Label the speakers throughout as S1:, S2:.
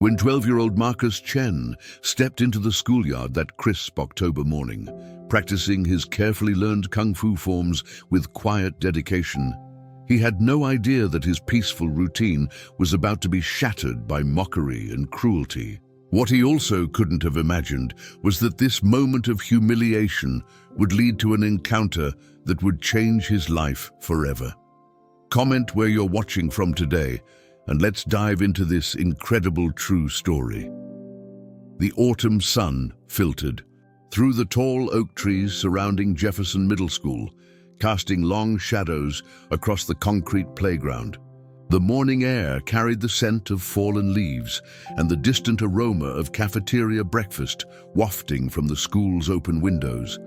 S1: When 12-year-old Marcus Chen stepped into the schoolyard that crisp October morning, practicing his carefully learned kung fu forms with quiet dedication, he had no idea that his peaceful routine was about to be shattered by mockery and cruelty. What he also couldn't have imagined was that this moment of humiliation would lead to an encounter that would change his life forever. Comment where you're watching from today, and let's dive into this incredible true story. The autumn sun filtered through the tall oak trees surrounding Jefferson Middle School, casting long shadows across the concrete playground. The morning air carried the scent of fallen leaves and the distant aroma of cafeteria breakfast wafting from the school's open windows.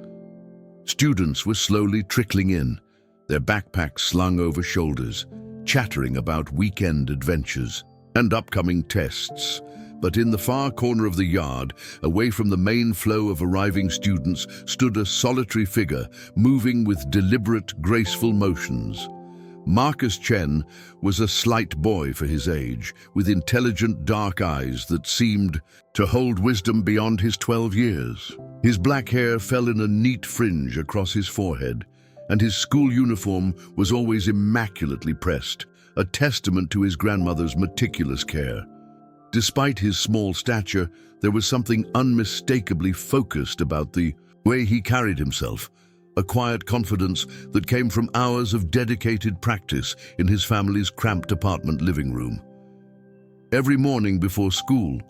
S1: Students were slowly trickling in, their backpacks slung over shoulders, chattering about weekend adventures and upcoming tests. But in the far corner of the yard, away from the main flow of arriving students, stood a solitary figure, moving with deliberate, graceful motions. Marcus Chen was a slight boy for his age, with intelligent dark eyes that seemed to hold wisdom beyond his 12 years. His black hair fell in a neat fringe across his forehead, and his school uniform was always immaculately pressed, a testament to his grandmother's meticulous care. Despite his small stature, there was something unmistakably focused about the way he carried himself, a quiet confidence that came from hours of dedicated practice in his family's cramped apartment living room. Every morning before school,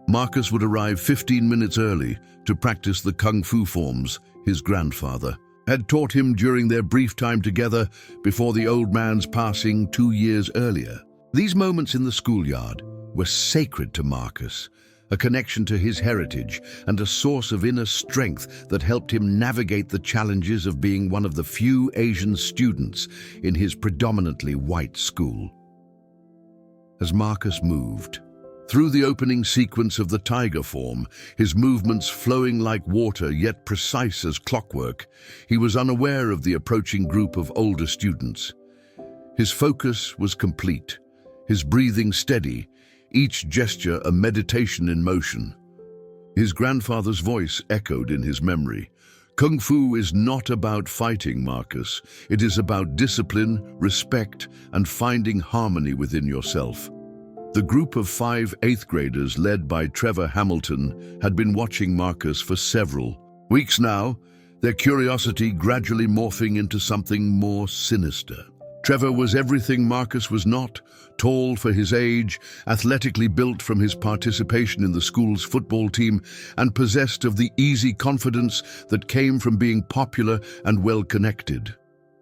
S1: Marcus would arrive 15 minutes early to practice the kung fu forms his grandfather had taught him during their brief time together before the old man's passing 2 years earlier. These moments in the schoolyard were sacred to Marcus, a connection to his heritage and a source of inner strength that helped him navigate the challenges of being one of the few Asian students in his predominantly white school. As Marcus moved through the opening sequence of the tiger form, his movements flowing like water yet precise as clockwork, he was unaware of the approaching group of older students. His focus was complete, his breathing steady, each gesture a meditation in motion. His grandfather's voice echoed in his memory. Kung Fu is not about fighting, Marcus. It is about discipline, respect, and finding harmony within yourself. The group of 5 8th graders led by Trevor Hamilton had been watching Marcus for several weeks now, their curiosity gradually morphing into something more sinister. Trevor was everything Marcus was not: tall for his age, athletically built from his participation in the school's football team, and possessed of the easy confidence that came from being popular and well-connected.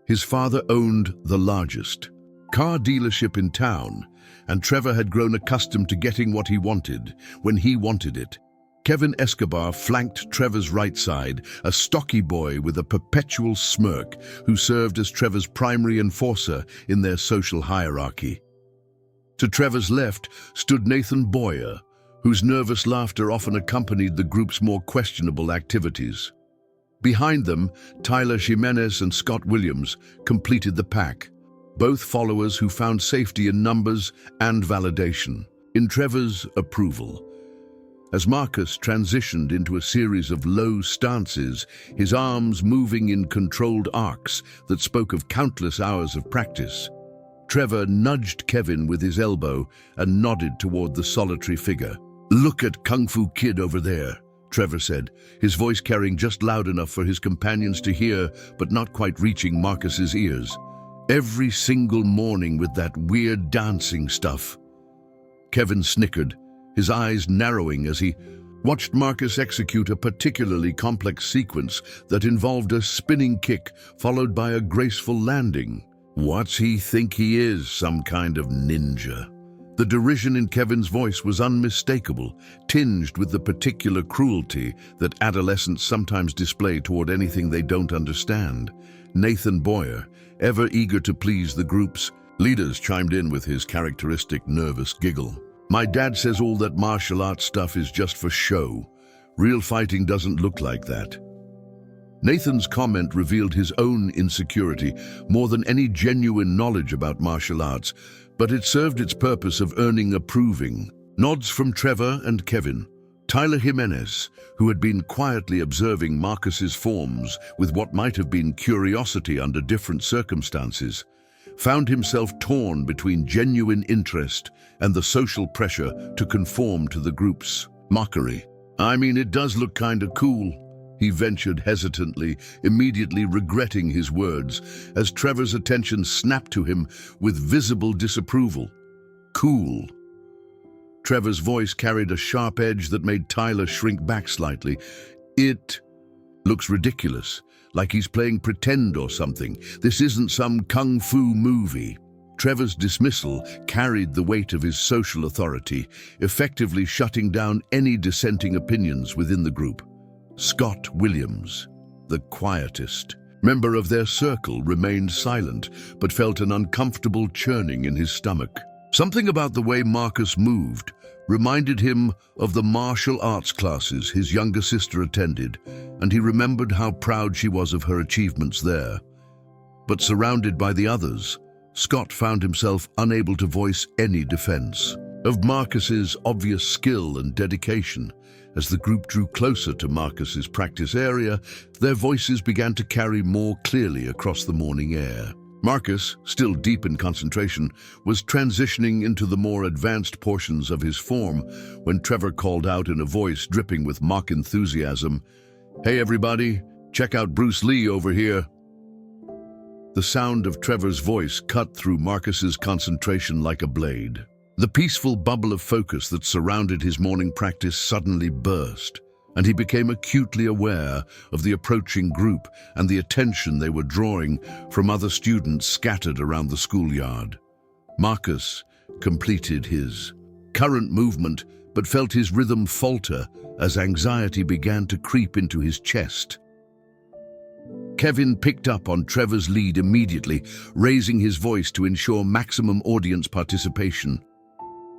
S1: His father owned the largest car dealership in town, and Trevor had grown accustomed to getting what he wanted, when he wanted it. Kevin Escobar flanked Trevor's right side, a stocky boy with a perpetual smirk who served as Trevor's primary enforcer in their social hierarchy. To Trevor's left stood Nathan Boyer, whose nervous laughter often accompanied the group's more questionable activities. Behind them, Tyler Jimenez and Scott Williams completed the pack, both followers who found safety in numbers and validation, in Trevor's approval. As Marcus transitioned into a series of low stances, his arms moving in controlled arcs that spoke of countless hours of practice, Trevor nudged Kevin with his elbow and nodded toward the solitary figure. "Look at Kung Fu Kid over there," Trevor said, his voice carrying just loud enough for his companions to hear, but not quite reaching Marcus's ears. "Every single morning with that weird dancing stuff." Kevin snickered, his eyes narrowing as he watched Marcus execute a particularly complex sequence that involved a spinning kick followed by a graceful landing. "What's he think he is, some kind of ninja?" The derision in Kevin's voice was unmistakable, tinged with the particular cruelty that adolescents sometimes display toward anything they don't understand. Nathan Boyer, ever eager to please the group's leaders, chimed in with his characteristic nervous giggle. "My dad says all that martial arts stuff is just for show. Real fighting doesn't look like that." Nathan's comment revealed his own insecurity more than any genuine knowledge about martial arts, but it served its purpose of earning approving. Nods from Trevor and Kevin. Tyler Jimenez, who had been quietly observing Marcus's forms with what might have been curiosity under different circumstances, found himself torn between genuine interest and the social pressure to conform to the group's mockery. "I mean, it does look kinda cool," he ventured hesitantly, immediately regretting his words as Trevor's attention snapped to him with visible disapproval. "Cool." Trevor's voice carried a sharp edge that made Tyler shrink back slightly. "It looks ridiculous, like he's playing pretend or something. This isn't some kung fu movie." Trevor's dismissal carried the weight of his social authority, effectively shutting down any dissenting opinions within the group. Scott Williams, the quietest member of their circle, remained silent, but felt an uncomfortable churning in his stomach. Something about the way Marcus moved reminded him of the martial arts classes his younger sister attended, and he remembered how proud she was of her achievements there. But surrounded by the others, Scott found himself unable to voice any defense of Marcus's obvious skill and dedication. As the group drew closer to Marcus's practice area, their voices began to carry more clearly across the morning air. Marcus, still deep in concentration, was transitioning into the more advanced portions of his form when Trevor called out in a voice dripping with mock enthusiasm, "Hey everybody, check out Bruce Lee over here." The sound of Trevor's voice cut through Marcus's concentration like a blade. The peaceful bubble of focus that surrounded his morning practice suddenly burst, and he became acutely aware of the approaching group and the attention they were drawing from other students scattered around the schoolyard. Marcus completed his current movement but felt his rhythm falter as anxiety began to creep into his chest. Kevin picked up on Trevor's lead immediately, raising his voice to ensure maximum audience participation.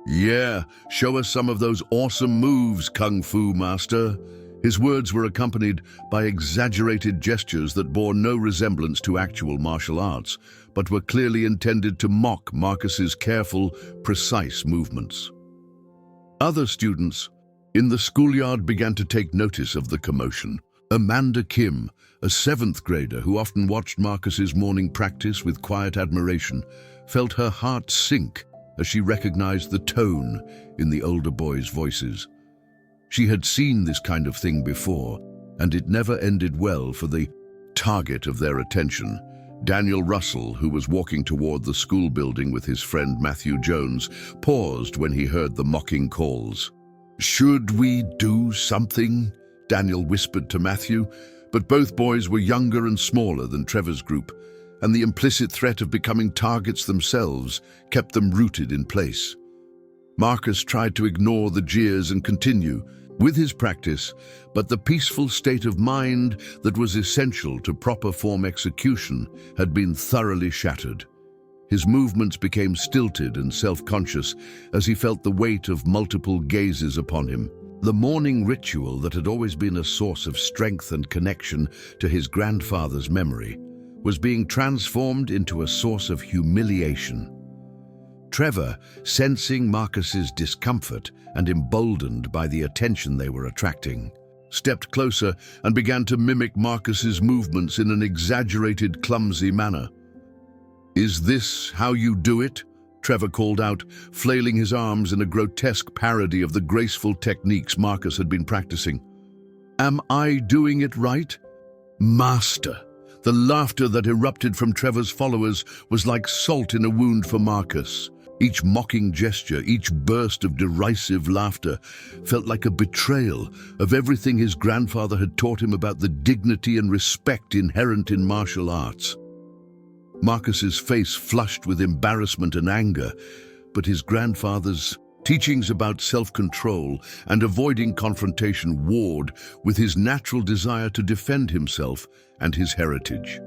S1: "Yeah, show us some of those awesome moves, Kung Fu Master." His words were accompanied by exaggerated gestures that bore no resemblance to actual martial arts, but were clearly intended to mock Marcus's careful, precise movements. Other students in the schoolyard began to take notice of the commotion. Amanda Kim, a 7th grader who often watched Marcus's morning practice with quiet admiration, felt her heart sink as she recognized the tone in the older boys' voices. She had seen this kind of thing before, and it never ended well for the target of their attention. Daniel Russell, who was walking toward the school building with his friend Matthew Jones, paused when he heard the mocking calls. "Should we do something?" Daniel whispered to Matthew, but both boys were younger and smaller than Trevor's group, and the implicit threat of becoming targets themselves kept them rooted in place. Marcus tried to ignore the jeers and continue with his practice, but the peaceful state of mind that was essential to proper form execution had been thoroughly shattered. His movements became stilted and self-conscious as he felt the weight of multiple gazes upon him. The morning ritual that had always been a source of strength and connection to his grandfather's memory was being transformed into a source of humiliation. Trevor, sensing Marcus's discomfort and emboldened by the attention they were attracting, stepped closer and began to mimic Marcus's movements in an exaggerated, clumsy manner. "Is this how you do it?" Trevor called out, flailing his arms in a grotesque parody of the graceful techniques Marcus had been practicing. "Am I doing it right?" "Master!" The laughter that erupted from Trevor's followers was like salt in a wound for Marcus. Each mocking gesture, each burst of derisive laughter felt like a betrayal of everything his grandfather had taught him about the dignity and respect inherent in martial arts. Marcus's face flushed with embarrassment and anger, but his grandfather's teachings about self-control and avoiding confrontation warred with his natural desire to defend himself and his heritage.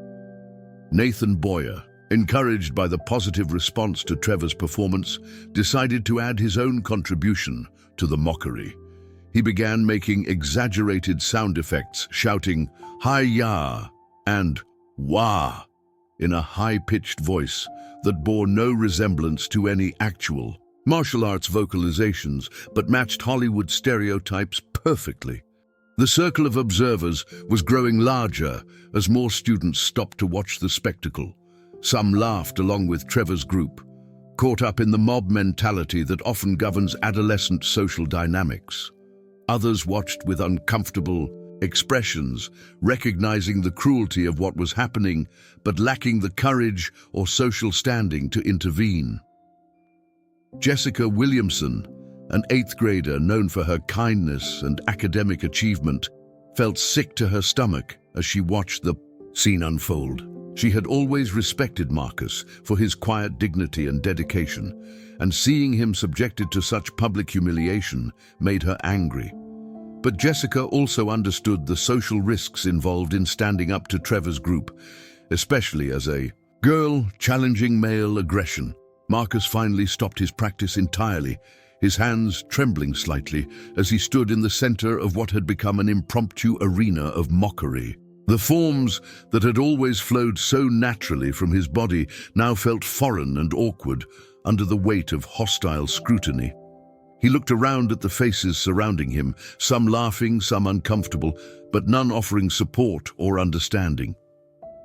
S1: Nathan Boyer, encouraged by the positive response to Trevor's performance, decided to add his own contribution to the mockery. He began making exaggerated sound effects, shouting "Hi-ya" and "Wah" in a high-pitched voice that bore no resemblance to any actual martial arts vocalizations, but matched Hollywood stereotypes perfectly. The circle of observers was growing larger as more students stopped to watch the spectacle. Some laughed along with Trevor's group, caught up in the mob mentality that often governs adolescent social dynamics. Others watched with uncomfortable expressions, recognizing the cruelty of what was happening, but lacking the courage or social standing to intervene. Jessica Williamson, an 8th grader known for her kindness and academic achievement, felt sick to her stomach as she watched the scene unfold. She had always respected Marcus for his quiet dignity and dedication, and seeing him subjected to such public humiliation made her angry. But Jessica also understood the social risks involved in standing up to Trevor's group, especially as a girl challenging male aggression. Marcus finally stopped his practice entirely, his hands trembling slightly as he stood in the center of what had become an impromptu arena of mockery. The forms that had always flowed so naturally from his body now felt foreign and awkward under the weight of hostile scrutiny. He looked around at the faces surrounding him, some laughing, some uncomfortable, but none offering support or understanding.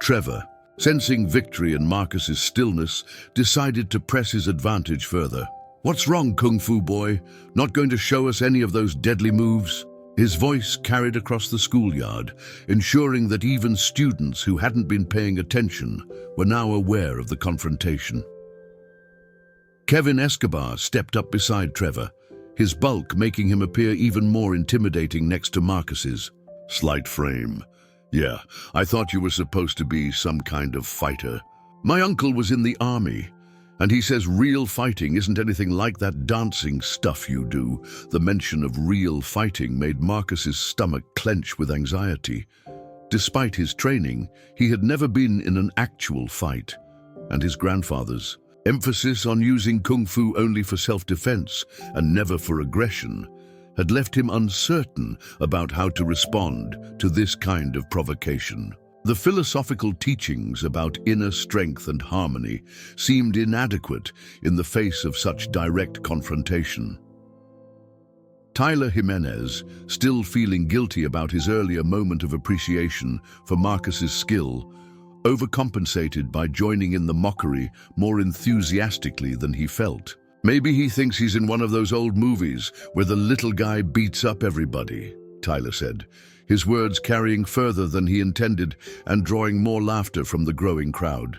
S1: Trevor, sensing victory in Marcus's stillness, decided to press his advantage further. "What's wrong, Kung Fu boy? Not going to show us any of those deadly moves?" His voice carried across the schoolyard, ensuring that even students who hadn't been paying attention were now aware of the confrontation. Kevin Escobar stepped up beside Trevor, his bulk making him appear even more intimidating next to Marcus's. "Slight frame. Yeah, I thought you were supposed to be some kind of fighter. My uncle was in the army, and he says real fighting isn't anything like that dancing stuff you do." The mention of real fighting made Marcus's stomach clench with anxiety. Despite his training, he had never been in an actual fight, and his grandfather's emphasis on using kung fu only for self-defense and never for aggression had left him uncertain about how to respond to this kind of provocation. The philosophical teachings about inner strength and harmony seemed inadequate in the face of such direct confrontation. Tyler Jimenez, still feeling guilty about his earlier moment of appreciation for Marcus's skill, overcompensated by joining in the mockery more enthusiastically than he felt. "Maybe he thinks he's in one of those old movies where the little guy beats up everybody," Tyler said, his words carrying further than he intended and drawing more laughter from the growing crowd.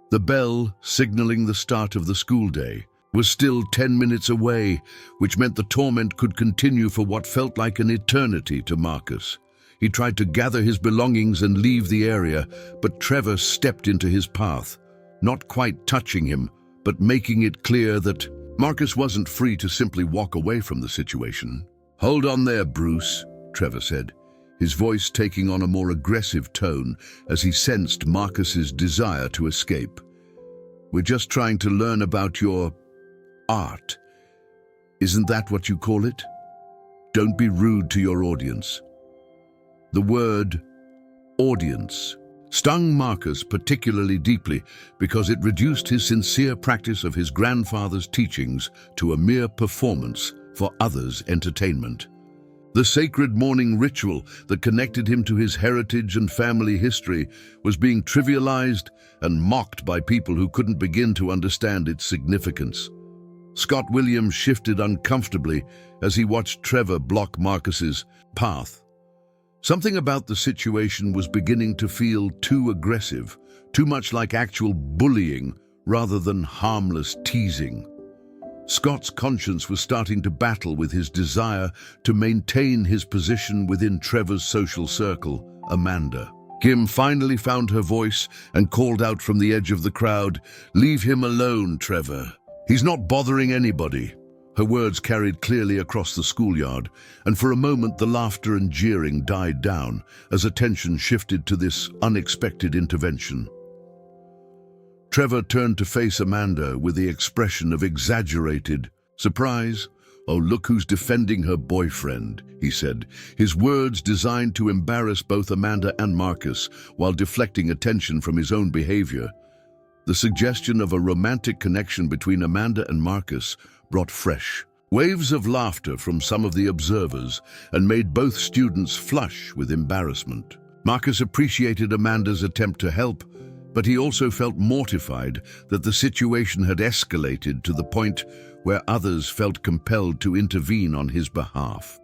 S1: The bell, signaling the start of the school day, was still 10 minutes away, which meant the torment could continue for what felt like an eternity to Marcus. He tried to gather his belongings and leave the area, but Trevor stepped into his path, not quite touching him, but making it clear that Marcus wasn't free to simply walk away from the situation. "Hold on there, Bruce," Trevor said, his voice taking on a more aggressive tone as he sensed Marcus's desire to escape. "We're just trying to learn about your art. Isn't that what you call it? Don't be rude to your audience." The word audience stung Marcus particularly deeply because it reduced his sincere practice of his grandfather's teachings to a mere performance for others' entertainment. The sacred morning ritual that connected him to his heritage and family history was being trivialized and mocked by people who couldn't begin to understand its significance. Scott Williams shifted uncomfortably as he watched Trevor block Marcus's path. Something about the situation was beginning to feel too aggressive, too much like actual bullying rather than harmless teasing. Scott's conscience was starting to battle with his desire to maintain his position within Trevor's social circle, Amanda. Kim finally found her voice and called out from the edge of the crowd, "Leave him alone, Trevor. He's not bothering anybody." Her words carried clearly across the schoolyard, and for a moment the laughter and jeering died down as attention shifted to this unexpected intervention. Trevor turned to face Amanda with the expression of exaggerated surprise. "Oh, look who's defending her boyfriend," he said, his words designed to embarrass both Amanda and Marcus while deflecting attention from his own behavior. The suggestion of a romantic connection between Amanda and Marcus brought fresh waves of laughter from some of the observers and made both students flush with embarrassment. Marcus appreciated Amanda's attempt to help, but he also felt mortified that the situation had escalated to the point where others felt compelled to intervene on his behalf.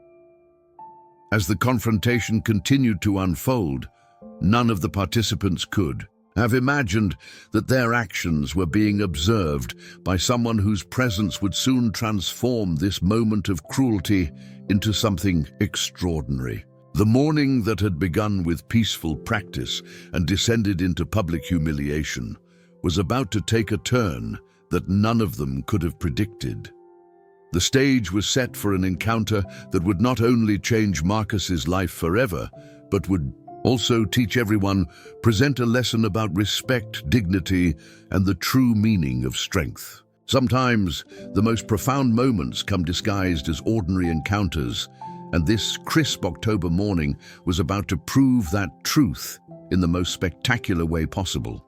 S1: As the confrontation continued to unfold, none of the participants could have imagined that their actions were being observed by someone whose presence would soon transform this moment of cruelty into something extraordinary. The morning that had begun with peaceful practice and descended into public humiliation was about to take a turn that none of them could have predicted. The stage was set for an encounter that would not only change Marcus's life forever, but would also teach everyone, present a lesson about respect, dignity, and the true meaning of strength. Sometimes the most profound moments come disguised as ordinary encounters, and this crisp October morning was about to prove that truth in the most spectacular way possible.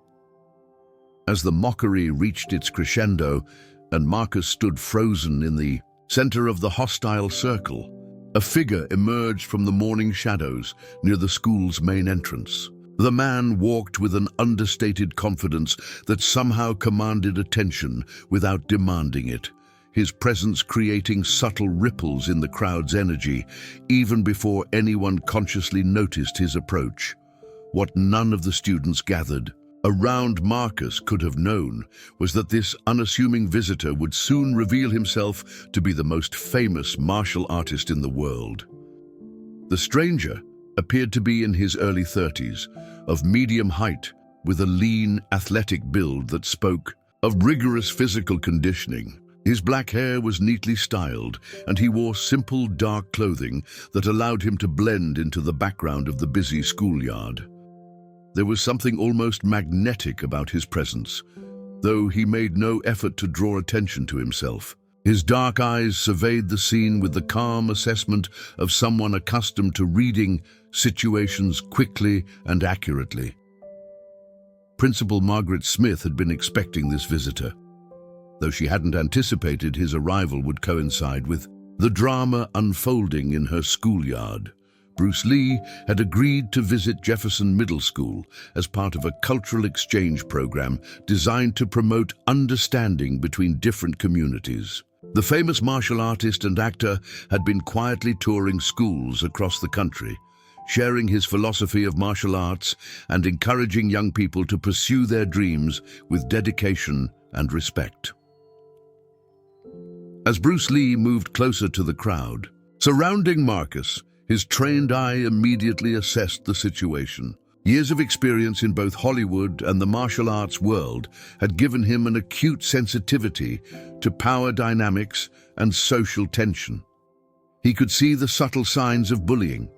S1: As the mockery reached its crescendo and Marcus stood frozen in the center of the hostile circle, a figure emerged from the morning shadows near the school's main entrance. The man walked with an understated confidence that somehow commanded attention without demanding it, his presence creating subtle ripples in the crowd's energy, even before anyone consciously noticed his approach. What none of the students gathered around Marcus could have known was that this unassuming visitor would soon reveal himself to be the most famous martial artist in the world. The stranger appeared to be in his early 30s, of medium height, with a lean, athletic build that spoke of rigorous physical conditioning. His black hair was neatly styled, and he wore simple, dark clothing that allowed him to blend into the background of the busy schoolyard. There was something almost magnetic about his presence, though he made no effort to draw attention to himself. His dark eyes surveyed the scene with the calm assessment of someone accustomed to reading situations quickly and accurately. Principal Margaret Smith had been expecting this visitor, though she hadn't anticipated his arrival would coincide with the drama unfolding in her schoolyard. Bruce Lee had agreed to visit Jefferson Middle School as part of a cultural exchange program designed to promote understanding between different communities. The famous martial artist and actor had been quietly touring schools across the country, sharing his philosophy of martial arts and encouraging young people to pursue their dreams with dedication and respect. As Bruce Lee moved closer to the crowd surrounding Marcus, his trained eye immediately assessed the situation. Years of experience in both Hollywood and the martial arts world had given him an acute sensitivity to power dynamics and social tension. He could see the subtle signs of bullying,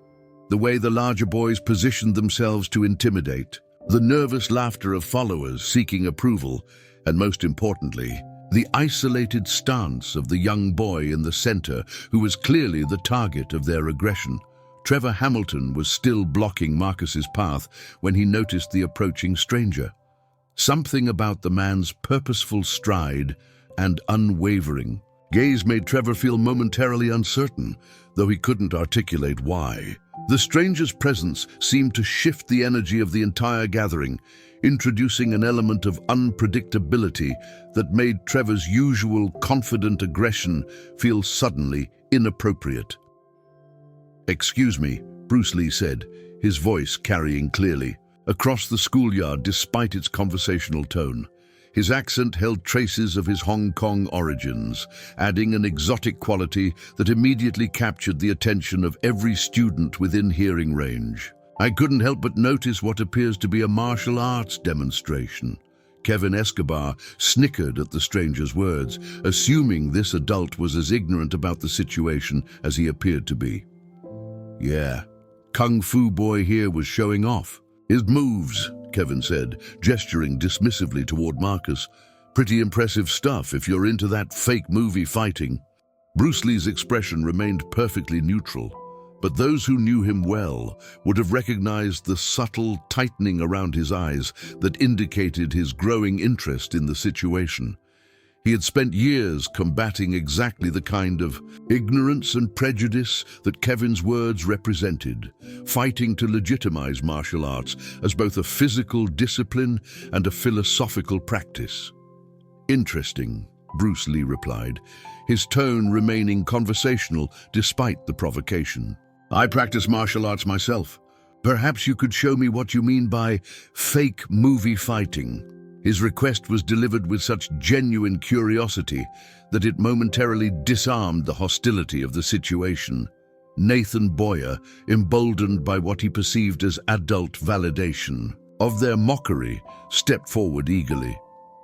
S1: the way the larger boys positioned themselves to intimidate, the nervous laughter of followers seeking approval, and most importantly, the isolated stance of the young boy in the center who was clearly the target of their aggression. Trevor Hamilton was still blocking Marcus's path when he noticed the approaching stranger. Something about the man's purposeful stride and unwavering gaze made Trevor feel momentarily uncertain, though he couldn't articulate why. The stranger's presence seemed to shift the energy of the entire gathering, introducing an element of unpredictability that made Trevor's usual confident aggression feel suddenly inappropriate. "Excuse me," Bruce Lee said, his voice carrying clearly across the schoolyard despite its conversational tone. His accent held traces of his Hong Kong origins, adding an exotic quality that immediately captured the attention of every student within hearing range. "I couldn't help but notice what appears to be a martial arts demonstration." Kevin Escobar snickered at the stranger's words, assuming this adult was as ignorant about the situation as he appeared to be. "Yeah, Kung Fu boy here was showing off his moves," Kevin said, gesturing dismissively toward Marcus. "Pretty impressive stuff if you're into that fake movie fighting." Bruce Lee's expression remained perfectly neutral, but those who knew him well would have recognized the subtle tightening around his eyes that indicated his growing interest in the situation. He had spent years combating exactly the kind of ignorance and prejudice that Kevin's words represented, fighting to legitimize martial arts as both a physical discipline and a philosophical practice. "Interesting," Bruce Lee replied, his tone remaining conversational despite the provocation. "I practice martial arts myself. Perhaps you could show me what you mean by fake movie fighting." His request was delivered with such genuine curiosity that it momentarily disarmed the hostility of the situation. Nathan Boyer, emboldened by what he perceived as adult validation of their mockery, stepped forward eagerly.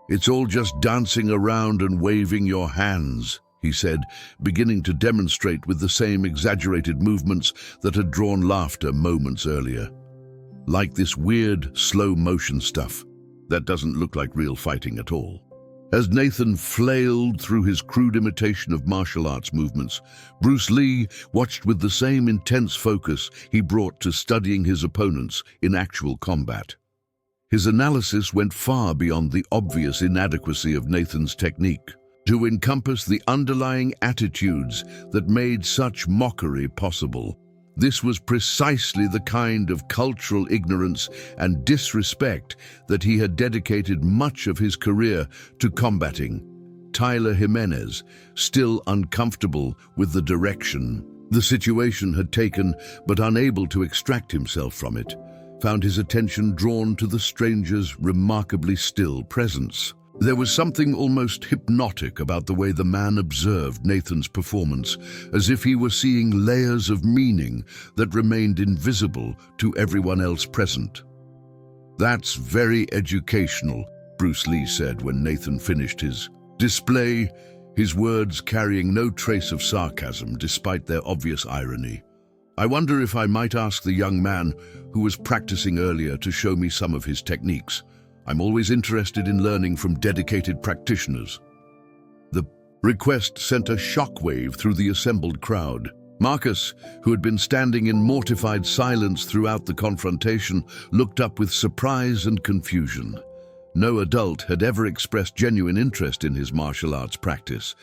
S1: "It's all just dancing around and waving your hands," he said, beginning to demonstrate with the same exaggerated movements that had drawn laughter moments earlier. "Like this weird, slow-motion stuff. That doesn't look like real fighting at all." As Nathan flailed through his crude imitation of martial arts movements, Bruce Lee watched with the same intense focus he brought to studying his opponents in actual combat. His analysis went far beyond the obvious inadequacy of Nathan's technique, to encompass the underlying attitudes that made such mockery possible. This was precisely the kind of cultural ignorance and disrespect that he had dedicated much of his career to combating. Tyler Jimenez, still uncomfortable with the direction the situation had taken but unable to extract himself from it, found his attention drawn to the stranger's remarkably still presence. There was something almost hypnotic about the way the man observed Nathan's performance, as if he were seeing layers of meaning that remained invisible to everyone else present. "That's very educational," Bruce Lee said when Nathan finished his display, his words carrying no trace of sarcasm despite their obvious irony. "I wonder if I might ask the young man who was practicing earlier to show me some of his techniques. I'm always interested in learning from dedicated practitioners." The request sent a shockwave through the assembled crowd. Marcus, who had been standing in mortified silence throughout the confrontation, looked up with surprise and confusion. No adult had ever expressed genuine interest in his martial arts practice,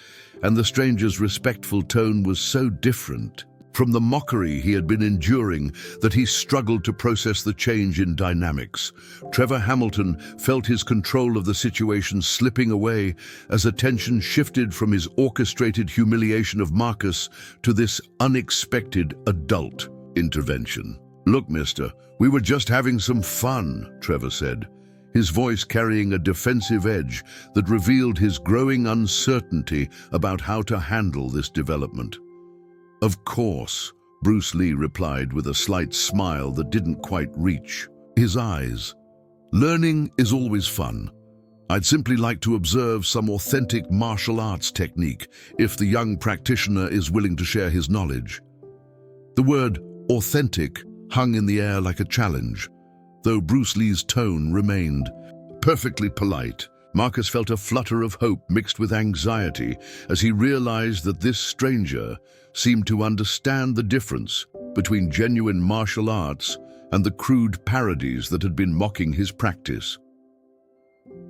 S1: and the stranger's respectful tone was so different from the mockery he had been enduring that he struggled to process the change in dynamics. Trevor Hamilton felt his control of the situation slipping away as attention shifted from his orchestrated humiliation of Marcus to this unexpected adult intervention. "Look, mister, we were just having some fun," Trevor said, his voice carrying a defensive edge that revealed his growing uncertainty about how to handle this development. "Of course," Bruce Lee replied with a slight smile that didn't quite reach his eyes. "Learning is always fun. I'd simply like to observe some authentic martial arts technique if the young practitioner is willing to share his knowledge." The word authentic hung in the air like a challenge, though Bruce Lee's tone remained perfectly polite. Marcus felt a flutter of hope mixed with anxiety as he realized that this stranger seemed to understand the difference between genuine martial arts and the crude parodies that had been mocking his practice.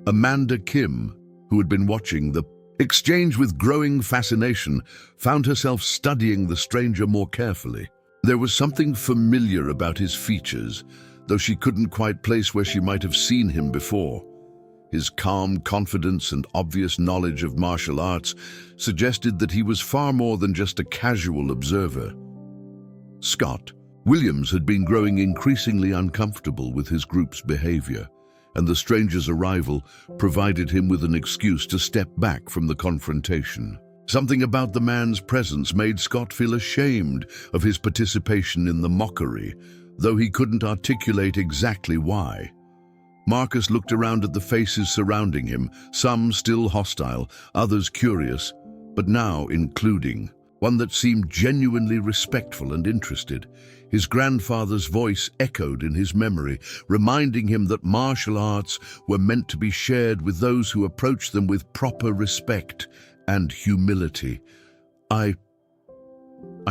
S1: Amanda Kim, who had been watching the exchange with growing fascination, found herself studying the stranger more carefully. There was something familiar about his features, though she couldn't quite place where she might have seen him before. His calm confidence and obvious knowledge of martial arts suggested that he was far more than just a casual observer. Scott Williams had been growing increasingly uncomfortable with his group's behavior, and the stranger's arrival provided him with an excuse to step back from the confrontation. Something about the man's presence made Scott feel ashamed of his participation in the mockery, though he couldn't articulate exactly why. Marcus looked around at the faces surrounding him, some still hostile, others curious, but now including one that seemed genuinely respectful and interested. His grandfather's voice echoed in his memory, reminding him that martial arts were meant to be shared with those who approached them with proper respect and humility. I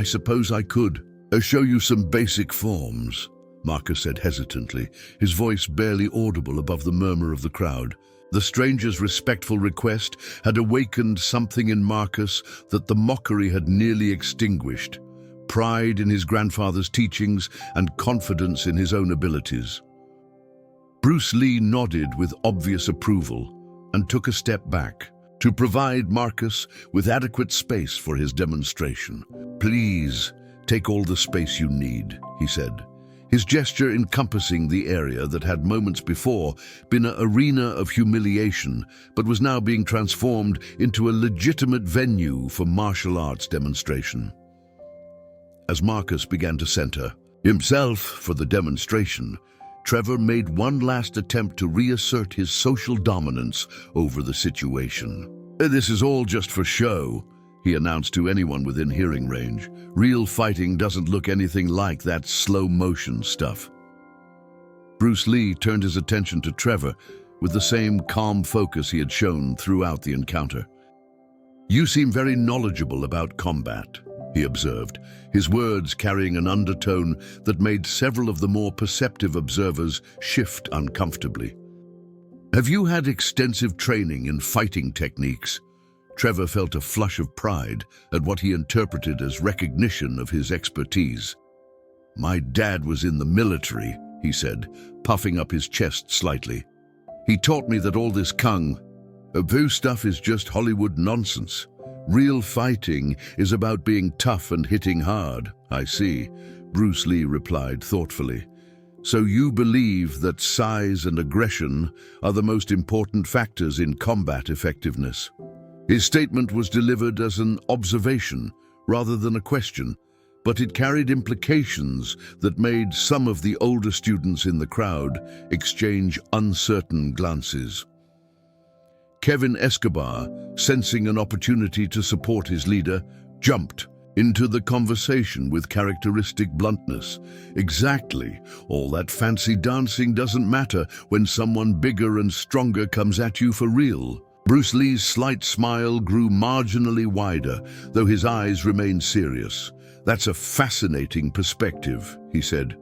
S1: suppose I could show you some basic forms," Marcus said hesitantly, his voice barely audible above the murmur of the crowd. The stranger's respectful request had awakened something in Marcus that the mockery had nearly extinguished: pride in his grandfather's teachings and confidence in his own abilities. Bruce Lee nodded with obvious approval and took a step back to provide Marcus with adequate space for his demonstration. "Please, take all the space you need," he said, his gesture encompassing the area that had moments before been an arena of humiliation but was now being transformed into a legitimate venue for martial arts demonstration. As Marcus began to center himself for the demonstration, Trevor made one last attempt to reassert his social dominance over the situation. "This is all just for show," he announced to anyone within hearing range. "Real fighting doesn't look anything like that slow-motion stuff." Bruce Lee turned his attention to Trevor with the same calm focus he had shown throughout the encounter. "You seem very knowledgeable about combat," he observed, his words carrying an undertone that made several of the more perceptive observers shift uncomfortably. "Have you had extensive training in fighting techniques?" Trevor felt a flush of pride at what he interpreted as recognition of his expertise. "My dad was in the military," he said, puffing up his chest slightly. "He taught me that all this kung fu stuff is just Hollywood nonsense. Real fighting is about being tough and hitting hard." "I see," Bruce Lee replied thoughtfully. "So you believe that size and aggression are the most important factors in combat effectiveness?" His statement was delivered as an observation rather than a question, but it carried implications that made some of the older students in the crowd exchange uncertain glances. Kevin Escobar, sensing an opportunity to support his leader, jumped into the conversation with characteristic bluntness. "Exactly. All that fancy dancing doesn't matter when someone bigger and stronger comes at you for real." Bruce Lee's slight smile grew marginally wider, though his eyes remained serious. "That's a fascinating perspective," he said.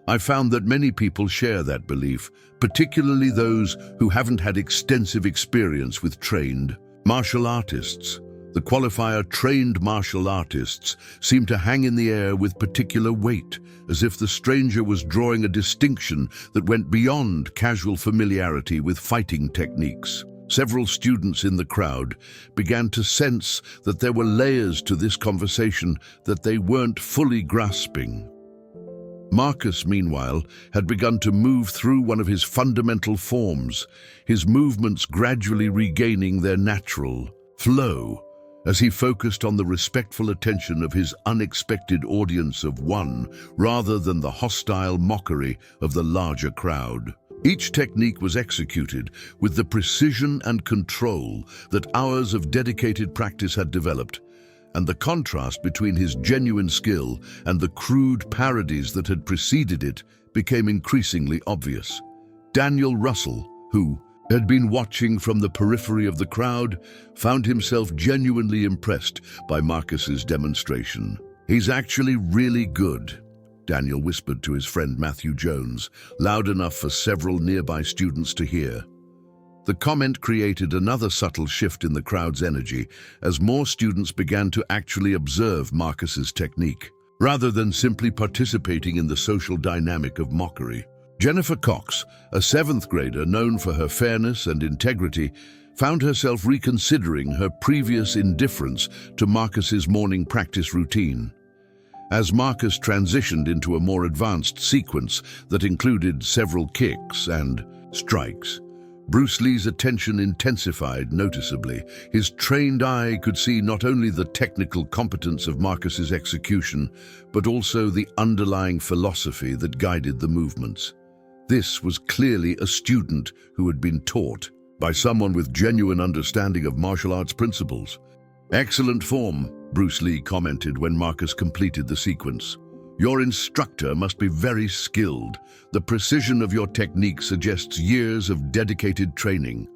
S1: "I found that many people share that belief, particularly those who haven't had extensive experience with trained martial artists. The qualifier trained martial artists seemed to hang in the air with particular weight, as if the stranger was drawing a distinction that went beyond casual familiarity with fighting techniques. Several students in the crowd began to sense that there were layers to this conversation that they weren't fully grasping. Marcus, meanwhile, had begun to move through one of his fundamental forms, his movements gradually regaining their natural flow, as he focused on the respectful attention of his unexpected audience of one, rather than the hostile mockery of the larger crowd. Each technique was executed with the precision and control that hours of dedicated practice had developed, and the contrast between his genuine skill and the crude parodies that had preceded it became increasingly obvious. Daniel Russell, who had been watching from the periphery of the crowd, found himself genuinely impressed by Marcus's demonstration. "He's actually really good," Daniel whispered to his friend Matthew Jones, loud enough for several nearby students to hear. The comment created another subtle shift in the crowd's energy as more students began to actually observe Marcus's technique, rather than simply participating in the social dynamic of mockery. Jennifer Cox, a 7th grader known for her fairness and integrity, found herself reconsidering her previous indifference to Marcus's morning practice routine. As Marcus transitioned into a more advanced sequence that included several kicks and strikes, Bruce Lee's attention intensified noticeably. His trained eye could see not only the technical competence of Marcus's execution, but also the underlying philosophy that guided the movements. This was clearly a student who had been taught by someone with genuine understanding of martial arts principles. "Excellent form," Bruce Lee commented when Marcus completed the sequence. "Your instructor must be very skilled. The precision of your technique suggests years of dedicated training."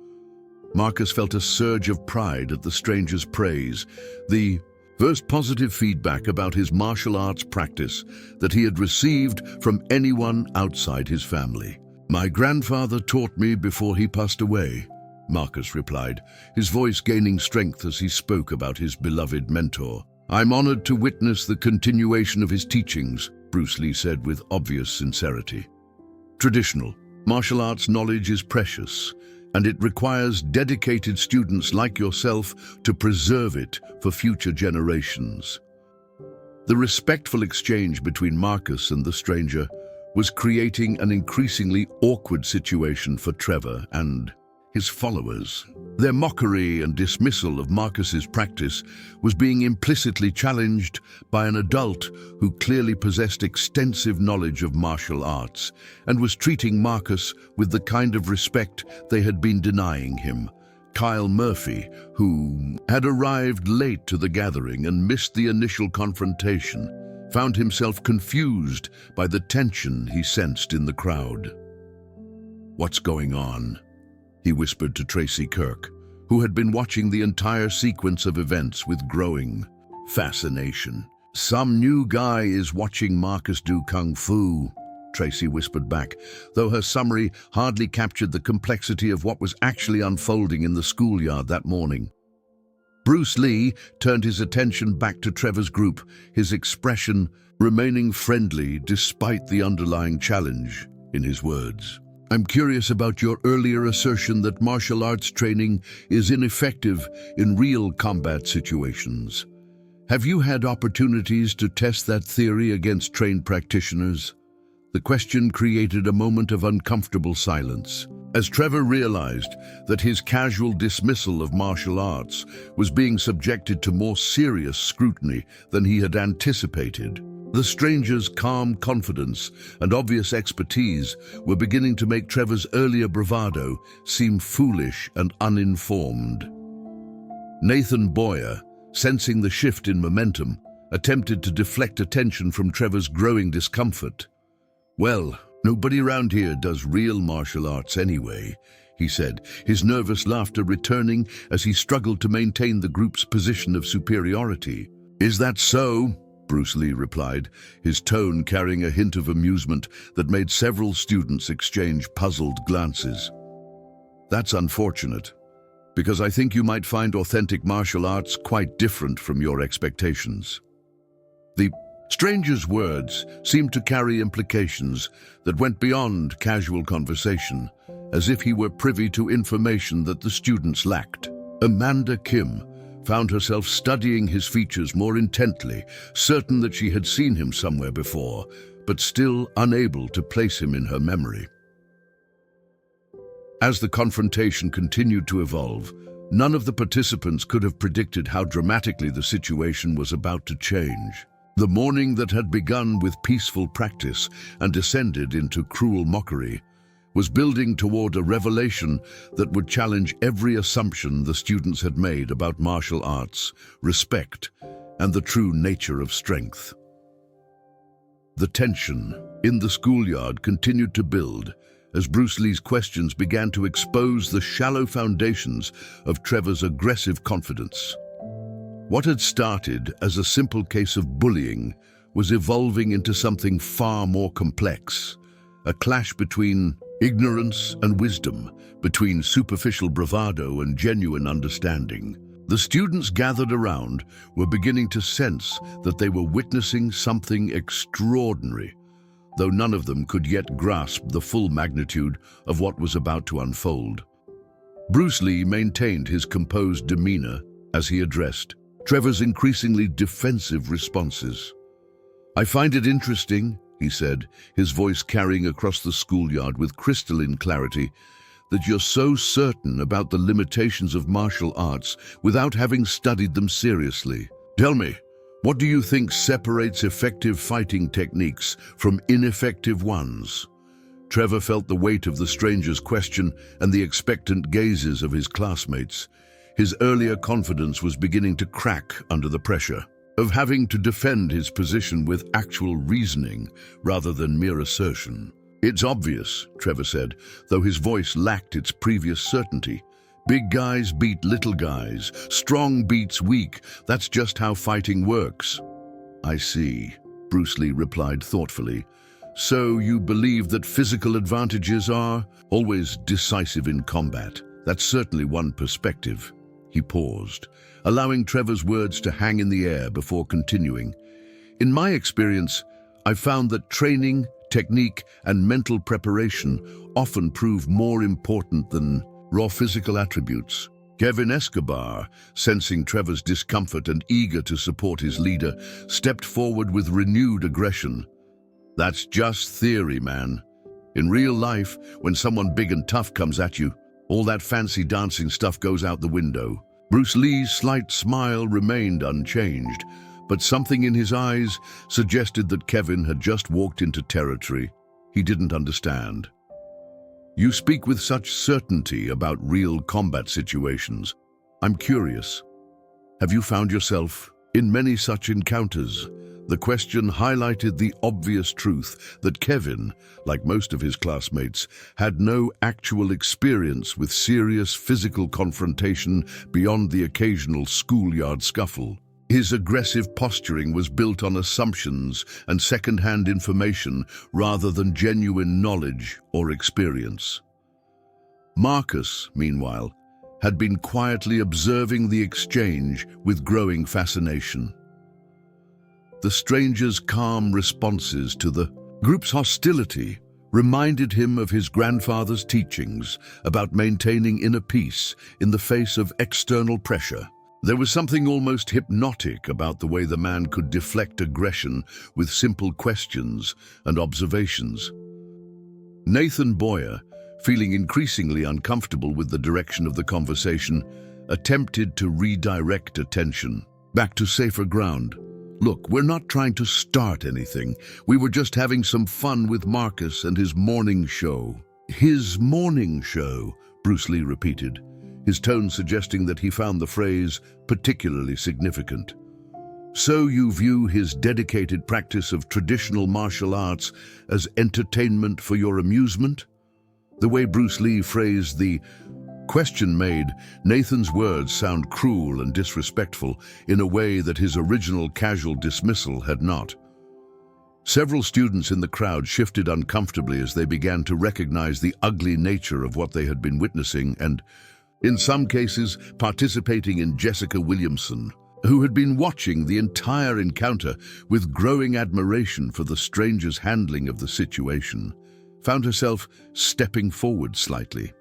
S1: Marcus felt a surge of pride at the stranger's praise, the first positive feedback about his martial arts practice that he had received from anyone outside his family. "My grandfather taught me before he passed away," Marcus replied, his voice gaining strength as he spoke about his beloved mentor. "I'm honored to witness the continuation of his teachings," Bruce Lee said with obvious sincerity. Traditional martial arts knowledge is precious, and it requires dedicated students like yourself to preserve it for future generations. The respectful exchange between Marcus and the stranger was creating an increasingly awkward situation for Trevor and his followers. Their mockery and dismissal of Marcus's practice was being implicitly challenged by an adult who clearly possessed extensive knowledge of martial arts and was treating Marcus with the kind of respect they had been denying him. Kyle Murphy, who had arrived late to the gathering and missed the initial confrontation, found himself confused by the tension he sensed in the crowd. "What's going on?" he whispered to Tracy Kirk, who had been watching the entire sequence of events with growing fascination. "Some new guy is watching Marcus do kung fu," Tracy whispered back, though her summary hardly captured the complexity of what was actually unfolding in the schoolyard that morning. Bruce Lee turned his attention back to Trevor's group, his expression remaining friendly despite the underlying challenge in his words. "I'm curious about your earlier assertion that martial arts training is ineffective in real combat situations. Have you had opportunities to test that theory against trained practitioners?" The question created a moment of uncomfortable silence, as Trevor realized that his casual dismissal of martial arts was being subjected to more serious scrutiny than he had anticipated. The stranger's calm confidence and obvious expertise were beginning to make Trevor's earlier bravado seem foolish and uninformed. Nathan Boyer, sensing the shift in momentum, attempted to deflect attention from Trevor's growing discomfort. "Well, nobody around here does real martial arts anyway," he said, his nervous laughter returning as he struggled to maintain the group's position of superiority. "Is that so?" Bruce Lee replied, his tone carrying a hint of amusement that made several students exchange puzzled glances. "That's unfortunate, because I think you might find authentic martial arts quite different from your expectations." The stranger's words seemed to carry implications that went beyond casual conversation, as if he were privy to information that the students lacked. Amanda Kim found herself studying his features more intently, certain that she had seen him somewhere before, but still unable to place him in her memory. As the confrontation continued to evolve, none of the participants could have predicted how dramatically the situation was about to change. The morning that had begun with peaceful practice and descended into cruel mockery was building toward a revelation that would challenge every assumption the students had made about martial arts, respect, and the true nature of strength. The tension in the schoolyard continued to build as Bruce Lee's questions began to expose the shallow foundations of Trevor's aggressive confidence. What had started as a simple case of bullying was evolving into something far more complex, a clash between ignorance and wisdom, between superficial bravado and genuine understanding. The students gathered around were beginning to sense that they were witnessing something extraordinary, though none of them could yet grasp the full magnitude of what was about to unfold. Bruce Lee maintained his composed demeanor as he addressed Trevor's increasingly defensive responses. "I find it interesting," he said, his voice carrying across the schoolyard with crystalline clarity, "that you're so certain about the limitations of martial arts without having studied them seriously. Tell me, what do you think separates effective fighting techniques from ineffective ones?" Trevor felt the weight of the stranger's question and the expectant gazes of his classmates. His earlier confidence was beginning to crack under the pressure of having to defend his position with actual reasoning rather than mere assertion. "It's obvious," Trevor said, though his voice lacked its previous certainty. "Big guys beat little guys. Strong beats weak. That's just how fighting works." "I see," Bruce Lee replied thoughtfully. "So you believe that physical advantages are always decisive in combat?" That's certainly one perspective. He paused, allowing Trevor's words to hang in the air before continuing. In my experience, I've found that training, technique, and mental preparation often prove more important than raw physical attributes. Kevin Escobar, sensing Trevor's discomfort and eager to support his leader, stepped forward with renewed aggression. That's just theory, man. In real life, when someone big and tough comes at you, all that fancy dancing stuff goes out the window. Bruce Lee's slight smile remained unchanged, but something in his eyes suggested that Kevin had just walked into territory he didn't understand. You speak with such certainty about real combat situations. I'm curious. Have you found yourself in many such encounters? The question highlighted the obvious truth that Kevin, like most of his classmates, had no actual experience with serious physical confrontation beyond the occasional schoolyard scuffle. His aggressive posturing was built on assumptions and second-hand information rather than genuine knowledge or experience. Marcus, meanwhile, had been quietly observing the exchange with growing fascination. The stranger's calm responses to the group's hostility reminded him of his grandfather's teachings about maintaining inner peace in the face of external pressure. There was something almost hypnotic about the way the man could deflect aggression with simple questions and observations. Nathan Boyer, feeling increasingly uncomfortable with the direction of the conversation, attempted to redirect attention back to safer ground. Look, we're not trying to start anything. We were just having some fun with Marcus and his morning show. His morning show, Bruce Lee repeated, his tone suggesting that he found the phrase particularly significant. So you view his dedicated practice of traditional martial arts as entertainment for your amusement? The way Bruce Lee phrased the question made Nathan's words sound cruel and disrespectful in a way that his original casual dismissal had not. Several students in the crowd shifted uncomfortably as they began to recognize the ugly nature of what they had been witnessing and, in some cases, participating in Jessica Williamson, who had been watching the entire encounter with growing admiration for the stranger's handling of the situation, found herself stepping forward slightly.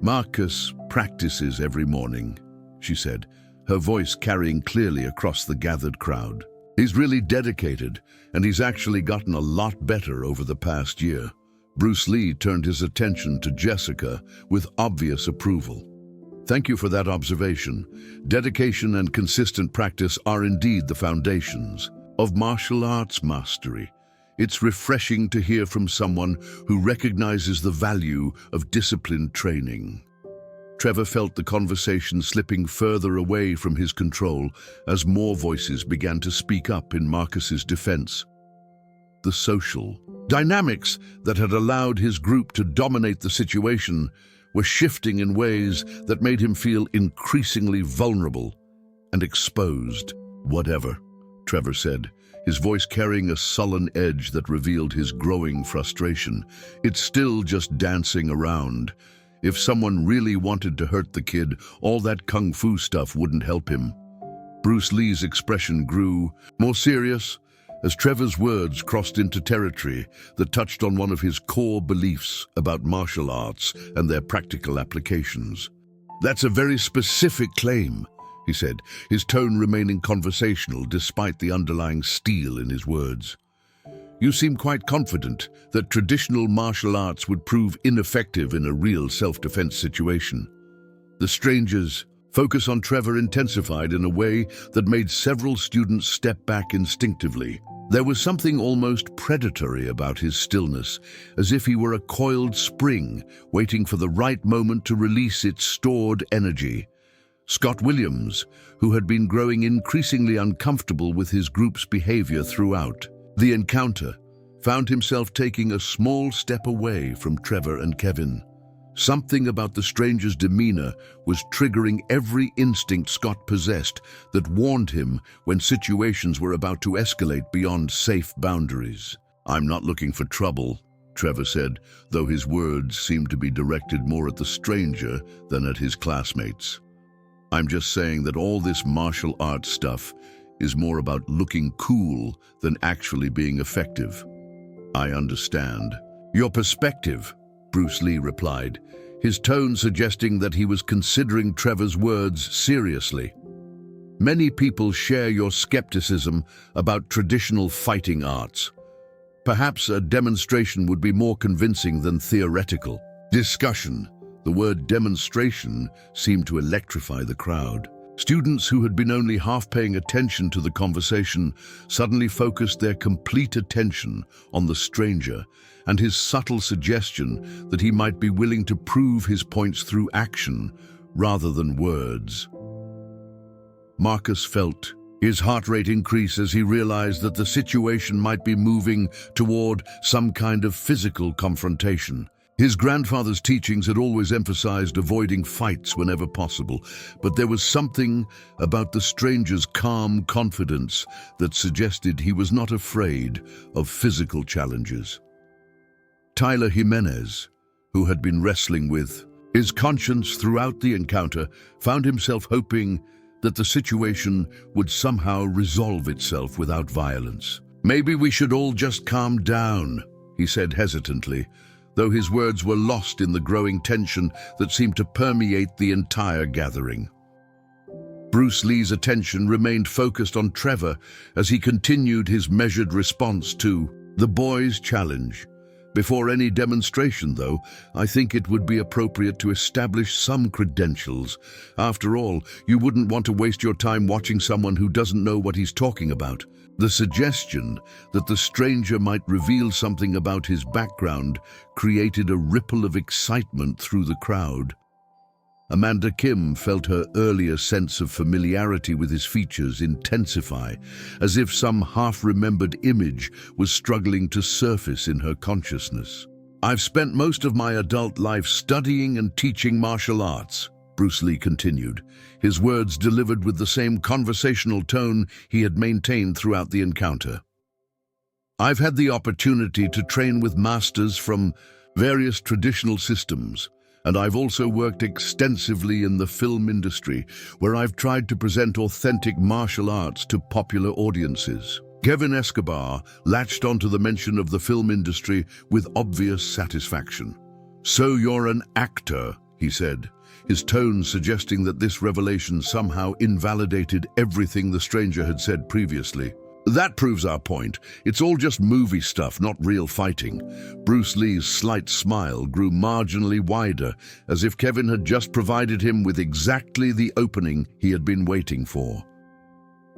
S1: Marcus practices every morning, she said, her voice carrying clearly across the gathered crowd. He's really dedicated, and he's actually gotten a lot better over the past year. Bruce Lee turned his attention to Jessica with obvious approval. Thank you for that observation. Dedication and consistent practice are indeed the foundations of martial arts mastery. It's refreshing to hear from someone who recognizes the value of disciplined training. Trevor felt the conversation slipping further away from his control as more voices began to speak up in Marcus's defense. The social dynamics that had allowed his group to dominate the situation were shifting in ways that made him feel increasingly vulnerable and exposed. Whatever, Trevor said, his voice carrying a sullen edge that revealed his growing frustration. It's still just dancing around. If someone really wanted to hurt the kid, all that kung fu stuff wouldn't help him. Bruce Lee's expression grew more serious as Trevor's words crossed into territory that touched on one of his core beliefs about martial arts and their practical applications. That's a very specific claim, he said, his tone remaining conversational despite the underlying steel in his words. You seem quite confident that traditional martial arts would prove ineffective in a real self-defense situation. The stranger's focus on Trevor intensified in a way that made several students step back instinctively. There was something almost predatory about his stillness, as if he were a coiled spring waiting for the right moment to release its stored energy. Scott Williams, who had been growing increasingly uncomfortable with his group's behavior throughout the encounter, found himself taking a small step away from Trevor and Kevin. Something about the stranger's demeanor was triggering every instinct Scott possessed that warned him when situations were about to escalate beyond safe boundaries. I'm not looking for trouble, Trevor said, though his words seemed to be directed more at the stranger than at his classmates. I'm just saying that all this martial arts stuff is more about looking cool than actually being effective. I understand. Your perspective, Bruce Lee replied, his tone suggesting that he was considering Trevor's words seriously. Many people share your skepticism about traditional fighting arts. Perhaps a demonstration would be more convincing than theoretical discussion. The word demonstration seemed to electrify the crowd. Students who had been only half paying attention to the conversation suddenly focused their complete attention on the stranger and his subtle suggestion that he might be willing to prove his points through action rather than words. Marcus felt his heart rate increase as he realized that the situation might be moving toward some kind of physical confrontation. His grandfather's teachings had always emphasized avoiding fights whenever possible, but there was something about the stranger's calm confidence that suggested he was not afraid of physical challenges. Tyler Jimenez, who had been wrestling with his conscience throughout the encounter, found himself hoping that the situation would somehow resolve itself without violence. Maybe we should all just calm down, he said hesitantly, though his words were lost in the growing tension that seemed to permeate the entire gathering. Bruce Lee's attention remained focused on Trevor as he continued his measured response to the boys' challenge. Before any demonstration, though, I think it would be appropriate to establish some credentials. After all, you wouldn't want to waste your time watching someone who doesn't know what he's talking about. The suggestion that the stranger might reveal something about his background created a ripple of excitement through the crowd. Amanda Kim felt her earlier sense of familiarity with his features intensify, as if some half-remembered image was struggling to surface in her consciousness. I've spent most of my adult life studying and teaching martial arts, Bruce Lee continued, his words delivered with the same conversational tone he had maintained throughout the encounter. I've had the opportunity to train with masters from various traditional systems, and I've also worked extensively in the film industry, where I've tried to present authentic martial arts to popular audiences. Kevin Escobar latched onto the mention of the film industry with obvious satisfaction. So you're an actor, he said, his tone suggesting that this revelation somehow invalidated everything the stranger had said previously. That proves our point. It's all just movie stuff, not real fighting. Bruce Lee's slight smile grew marginally wider, as if Kevin had just provided him with exactly the opening he had been waiting for.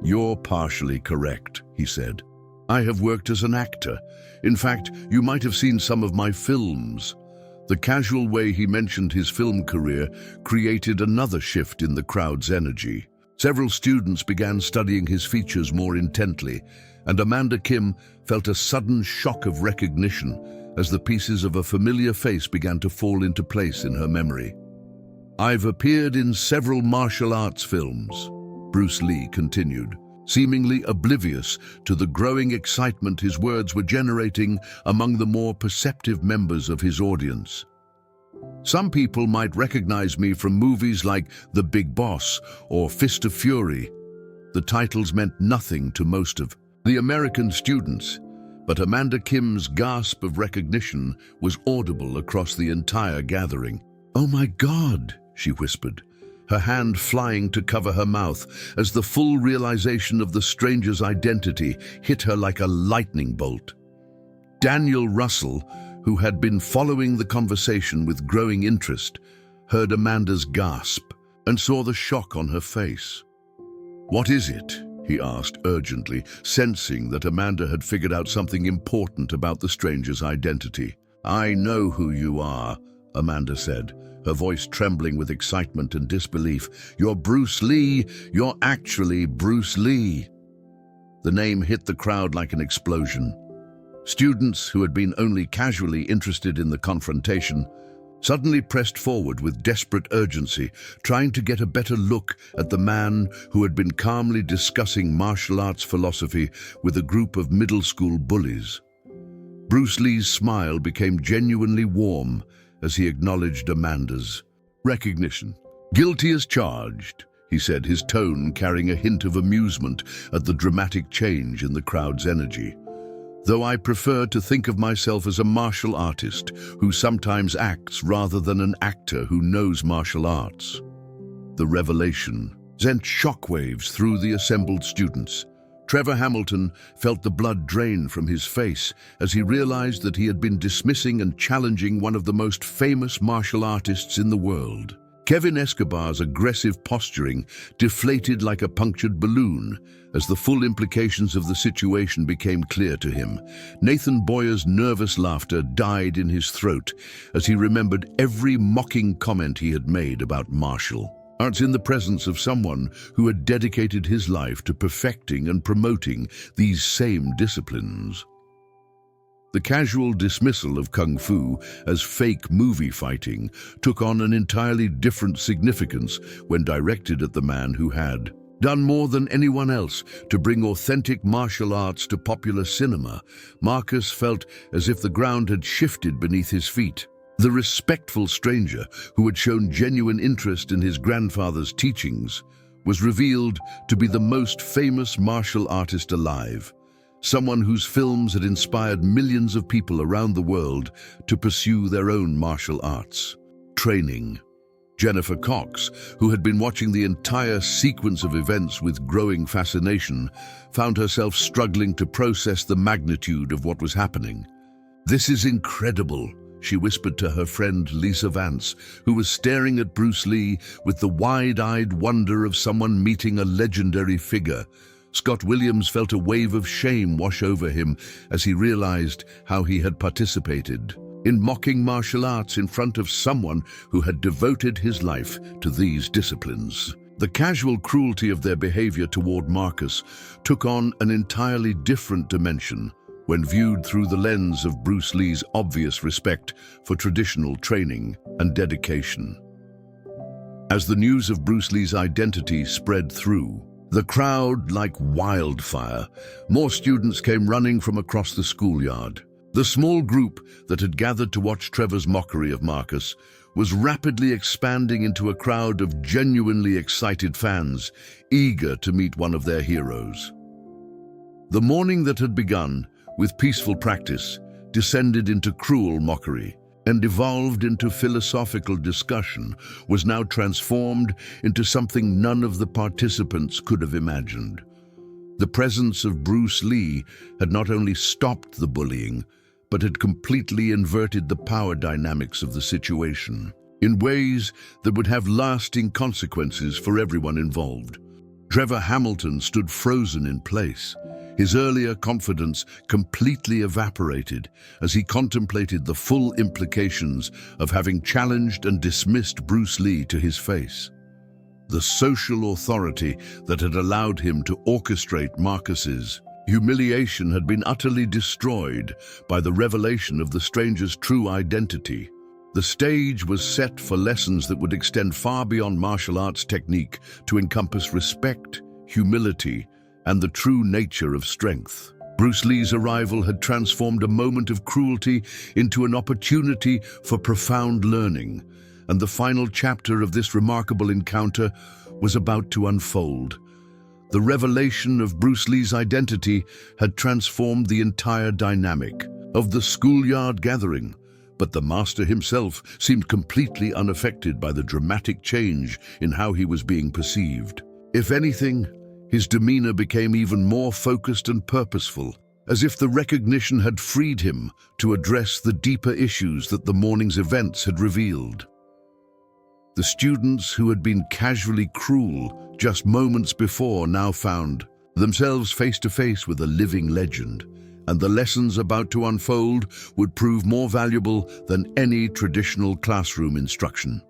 S1: You're partially correct, he said. I have worked as an actor. In fact, you might have seen some of my films. The casual way he mentioned his film career created another shift in the crowd's energy. Several students began studying his features more intently, and Amanda Kim felt a sudden shock of recognition as the pieces of a familiar face began to fall into place in her memory. I've appeared in several martial arts films, Bruce Lee continued, seemingly oblivious to the growing excitement his words were generating among the more perceptive members of his audience. Some people might recognize me from movies like The Big Boss or Fist of Fury. The titles meant nothing to most of the American students, but Amanda Kim's gasp of recognition was audible across the entire gathering. "Oh my God," she whispered, her hand flying to cover her mouth as the full realization of the stranger's identity hit her like a lightning bolt. Daniel Russell, who had been following the conversation with growing interest, heard Amanda's gasp and saw the shock on her face. "What is it?" he asked urgently, sensing that Amanda had figured out something important about the stranger's identity. "I know who you are," Amanda said, her voice trembling with excitement and disbelief. "You're Bruce Lee. You're actually Bruce Lee." The name hit the crowd like an explosion. Students who had been only casually interested in the confrontation suddenly pressed forward with desperate urgency, trying to get a better look at the man who had been calmly discussing martial arts philosophy with a group of middle school bullies. Bruce Lee's smile became genuinely warm as he acknowledged Amanda's recognition. "Guilty as charged," he said, his tone carrying a hint of amusement at the dramatic change in the crowd's energy. "Though I prefer to think of myself as a martial artist who sometimes acts rather than an actor who knows martial arts." The revelation sent shockwaves through the assembled students. Trevor Hamilton felt the blood drain from his face as he realized that he had been dismissing and challenging one of the most famous martial artists in the world. Kevin Escobar's aggressive posturing deflated like a punctured balloon as the full implications of the situation became clear to him. Nathan Boyer's nervous laughter died in his throat as he remembered every mocking comment he had made about martial arts in the presence of someone who had dedicated his life to perfecting and promoting these same disciplines. The casual dismissal of Kung Fu as fake movie fighting took on an entirely different significance when directed at the man who had done more than anyone else to bring authentic martial arts to popular cinema. Marcus felt as if the ground had shifted beneath his feet. The respectful stranger who had shown genuine interest in his grandfather's teachings was revealed to be the most famous martial artist alive, someone whose films had inspired millions of people around the world to pursue their own martial arts training. Jennifer Cox, who had been watching the entire sequence of events with growing fascination, found herself struggling to process the magnitude of what was happening. "This is incredible," she whispered to her friend Lisa Vance, who was staring at Bruce Lee with the wide-eyed wonder of someone meeting a legendary figure. Scott Williams felt a wave of shame wash over him as he realized how he had participated in mocking martial arts in front of someone who had devoted his life to these disciplines. The casual cruelty of their behavior toward Marcus took on an entirely different dimension when viewed through the lens of Bruce Lee's obvious respect for traditional training and dedication. As the news of Bruce Lee's identity spread through the crowd like wildfire, more students came running from across the schoolyard. The small group that had gathered to watch Trevor's mockery of Marcus was rapidly expanding into a crowd of genuinely excited fans, eager to meet one of their heroes. The morning that had begun with peaceful practice descended into cruel mockery and evolved into philosophical discussion, was now transformed into something none of the participants could have imagined. The presence of Bruce Lee had not only stopped the bullying, but had completely inverted the power dynamics of the situation in ways that would have lasting consequences for everyone involved. Trevor Hamilton stood frozen in place. His earlier confidence completely evaporated as he contemplated the full implications of having challenged and dismissed Bruce Lee to his face. The social authority that had allowed him to orchestrate Marcus's humiliation had been utterly destroyed by the revelation of the stranger's true identity. The stage was set for lessons that would extend far beyond martial arts technique to encompass respect, humility, and the true nature of strength. Bruce Lee's arrival had transformed a moment of cruelty into an opportunity for profound learning, and the final chapter of this remarkable encounter was about to unfold. The revelation of Bruce Lee's identity had transformed the entire dynamic of the schoolyard gathering, but the master himself seemed completely unaffected by the dramatic change in how he was being perceived. If anything, his demeanor became even more focused and purposeful, as if the recognition had freed him to address the deeper issues that the morning's events had revealed. The students who had been casually cruel just moments before now found themselves face to face with a living legend, and the lessons about to unfold would prove more valuable than any traditional classroom instruction.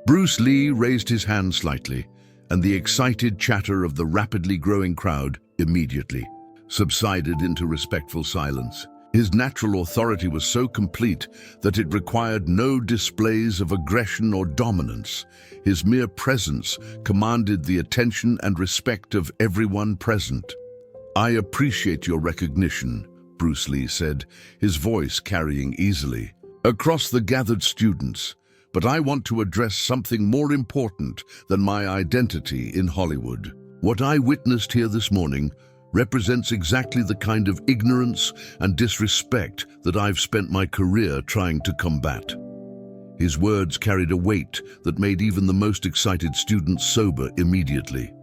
S1: Bruce Lee raised his hand slightly, and the excited chatter of the rapidly growing crowd immediately subsided into respectful silence. His natural authority was so complete that it required no displays of aggression or dominance. His mere presence commanded the attention and respect of everyone present. "I appreciate your recognition," Bruce Lee said, his voice carrying easily across the gathered students. But I want to address something more important than my identity in Hollywood. What I witnessed here this morning represents exactly the kind of ignorance and disrespect that I've spent my career trying to combat. His words carried a weight that made even the most excited students sober immediately.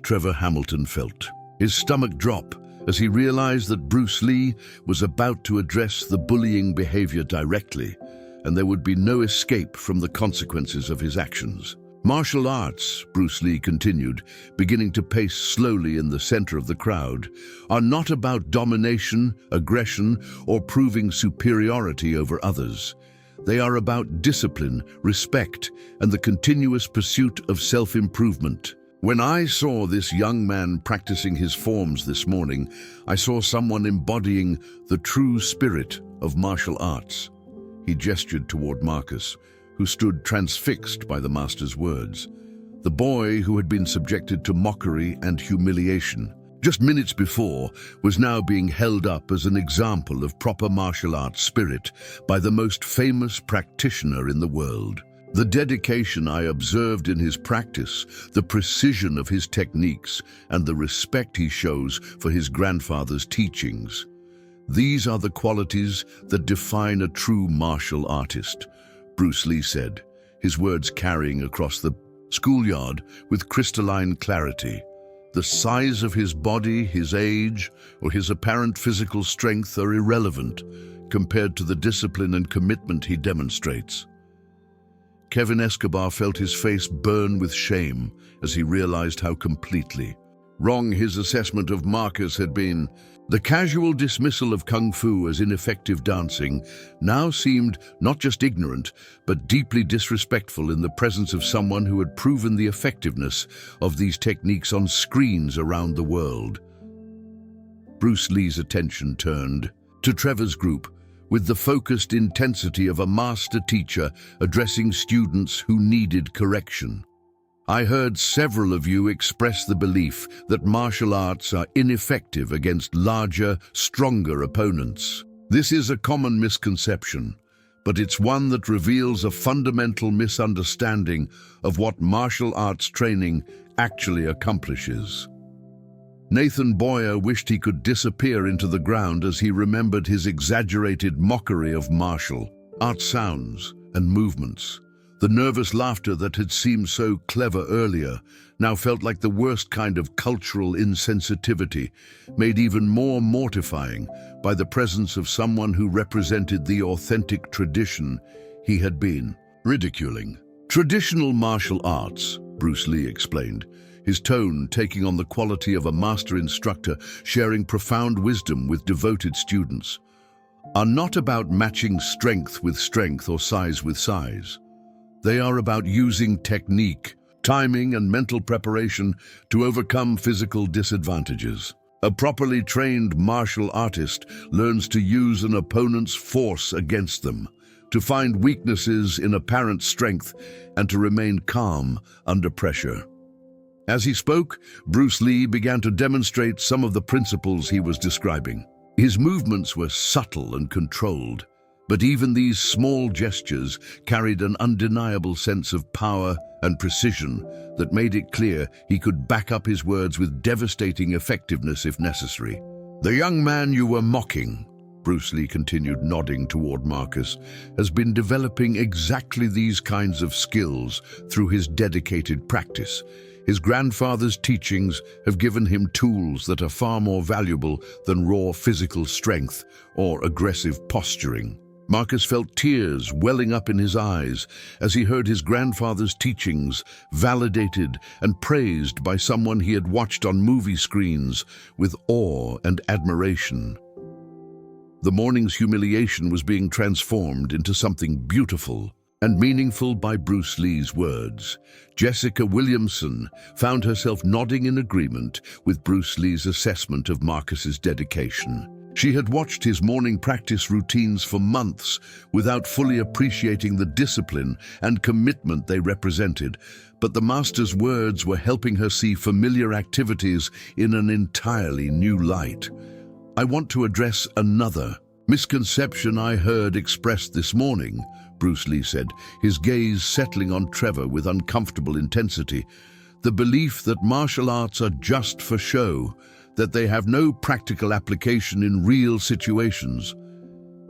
S1: Trevor Hamilton felt his stomach drop as he realized that Bruce Lee was about to address the bullying behavior directly, and there would be no escape from the consequences of his actions. Martial arts, Bruce Lee continued, beginning to pace slowly in the center of the crowd, are not about domination, aggression, or proving superiority over others. They are about discipline, respect, and the continuous pursuit of self-improvement. When I saw this young man practicing his forms this morning, I saw someone embodying the true spirit of martial arts. He gestured toward Marcus, who stood transfixed by the master's words. The boy, who had been subjected to mockery and humiliation just minutes before, was now being held up as an example of proper martial arts spirit by the most famous practitioner in the world. The dedication I observed in his practice, the precision of his techniques, and the respect he shows for his grandfather's teachings. These are the qualities that define a true martial artist, Bruce Lee said, his words carrying across the schoolyard with crystalline clarity. The size of his body, his age, or his apparent physical strength are irrelevant compared to the discipline and commitment he demonstrates. Kevin Escobar felt his face burn with shame as he realized how completely wrong his assessment of Marcus had been. The casual dismissal of Kung Fu as ineffective dancing now seemed not just ignorant, but deeply disrespectful in the presence of someone who had proven the effectiveness of these techniques on screens around the world. Bruce Lee's attention turned to Trevor's group, with the focused intensity of a master teacher addressing students who needed correction. I heard several of you express the belief that martial arts are ineffective against larger, stronger opponents. This is a common misconception, but it's one that reveals a fundamental misunderstanding of what martial arts training actually accomplishes. Nathan Boyer wished he could disappear into the ground as he remembered his exaggerated mockery of martial arts sounds and movements. The nervous laughter that had seemed so clever earlier now felt like the worst kind of cultural insensitivity, made even more mortifying by the presence of someone who represented the authentic tradition he had been ridiculing. Traditional martial arts, Bruce Lee explained, his tone taking on the quality of a master instructor sharing profound wisdom with devoted students, are not about matching strength with strength or size with size. They are about using technique, timing, and mental preparation to overcome physical disadvantages. A properly trained martial artist learns to use an opponent's force against them, to find weaknesses in apparent strength, and to remain calm under pressure. As he spoke, Bruce Lee began to demonstrate some of the principles he was describing. His movements were subtle and controlled, but even these small gestures carried an undeniable sense of power and precision that made it clear he could back up his words with devastating effectiveness if necessary. "The young man you were mocking," Bruce Lee continued, nodding toward Marcus, "has been developing exactly these kinds of skills through his dedicated practice. His grandfather's teachings have given him tools that are far more valuable than raw physical strength or aggressive posturing." Marcus felt tears welling up in his eyes as he heard his grandfather's teachings validated and praised by someone he had watched on movie screens with awe and admiration. The morning's humiliation was being transformed into something beautiful and meaningful by Bruce Lee's words. Jessica Williamson found herself nodding in agreement with Bruce Lee's assessment of Marcus's dedication. She had watched his morning practice routines for months without fully appreciating the discipline and commitment they represented, but the master's words were helping her see familiar activities in an entirely new light. I want to address another misconception I heard expressed this morning, Bruce Lee said, his gaze settling on Trevor with uncomfortable intensity. The belief that martial arts are just for show, that they have no practical application in real situations.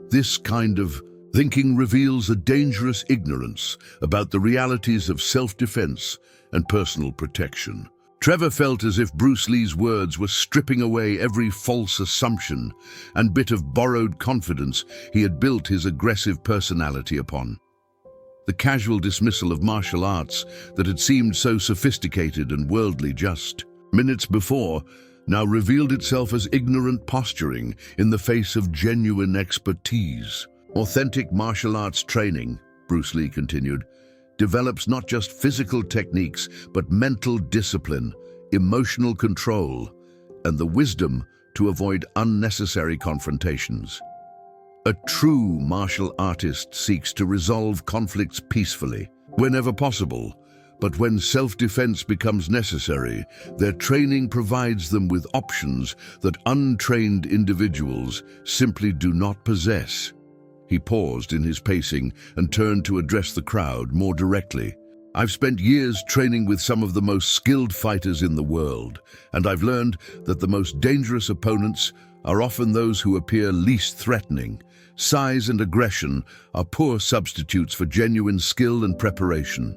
S1: This kind of thinking reveals a dangerous ignorance about the realities of self-defense and personal protection. Trevor felt as if Bruce Lee's words were stripping away every false assumption and bit of borrowed confidence he had built his aggressive personality upon. The casual dismissal of martial arts that had seemed so sophisticated and worldly just minutes before now revealed itself as ignorant posturing in the face of genuine expertise. Authentic martial arts training, Bruce Lee continued, develops not just physical techniques, but mental discipline, emotional control, and the wisdom to avoid unnecessary confrontations. A true martial artist seeks to resolve conflicts peacefully, whenever possible, but when self-defense becomes necessary, their training provides them with options that untrained individuals simply do not possess. He paused in his pacing and turned to address the crowd more directly. I've spent years training with some of the most skilled fighters in the world, and I've learned that the most dangerous opponents are often those who appear least threatening. Size and aggression are poor substitutes for genuine skill and preparation.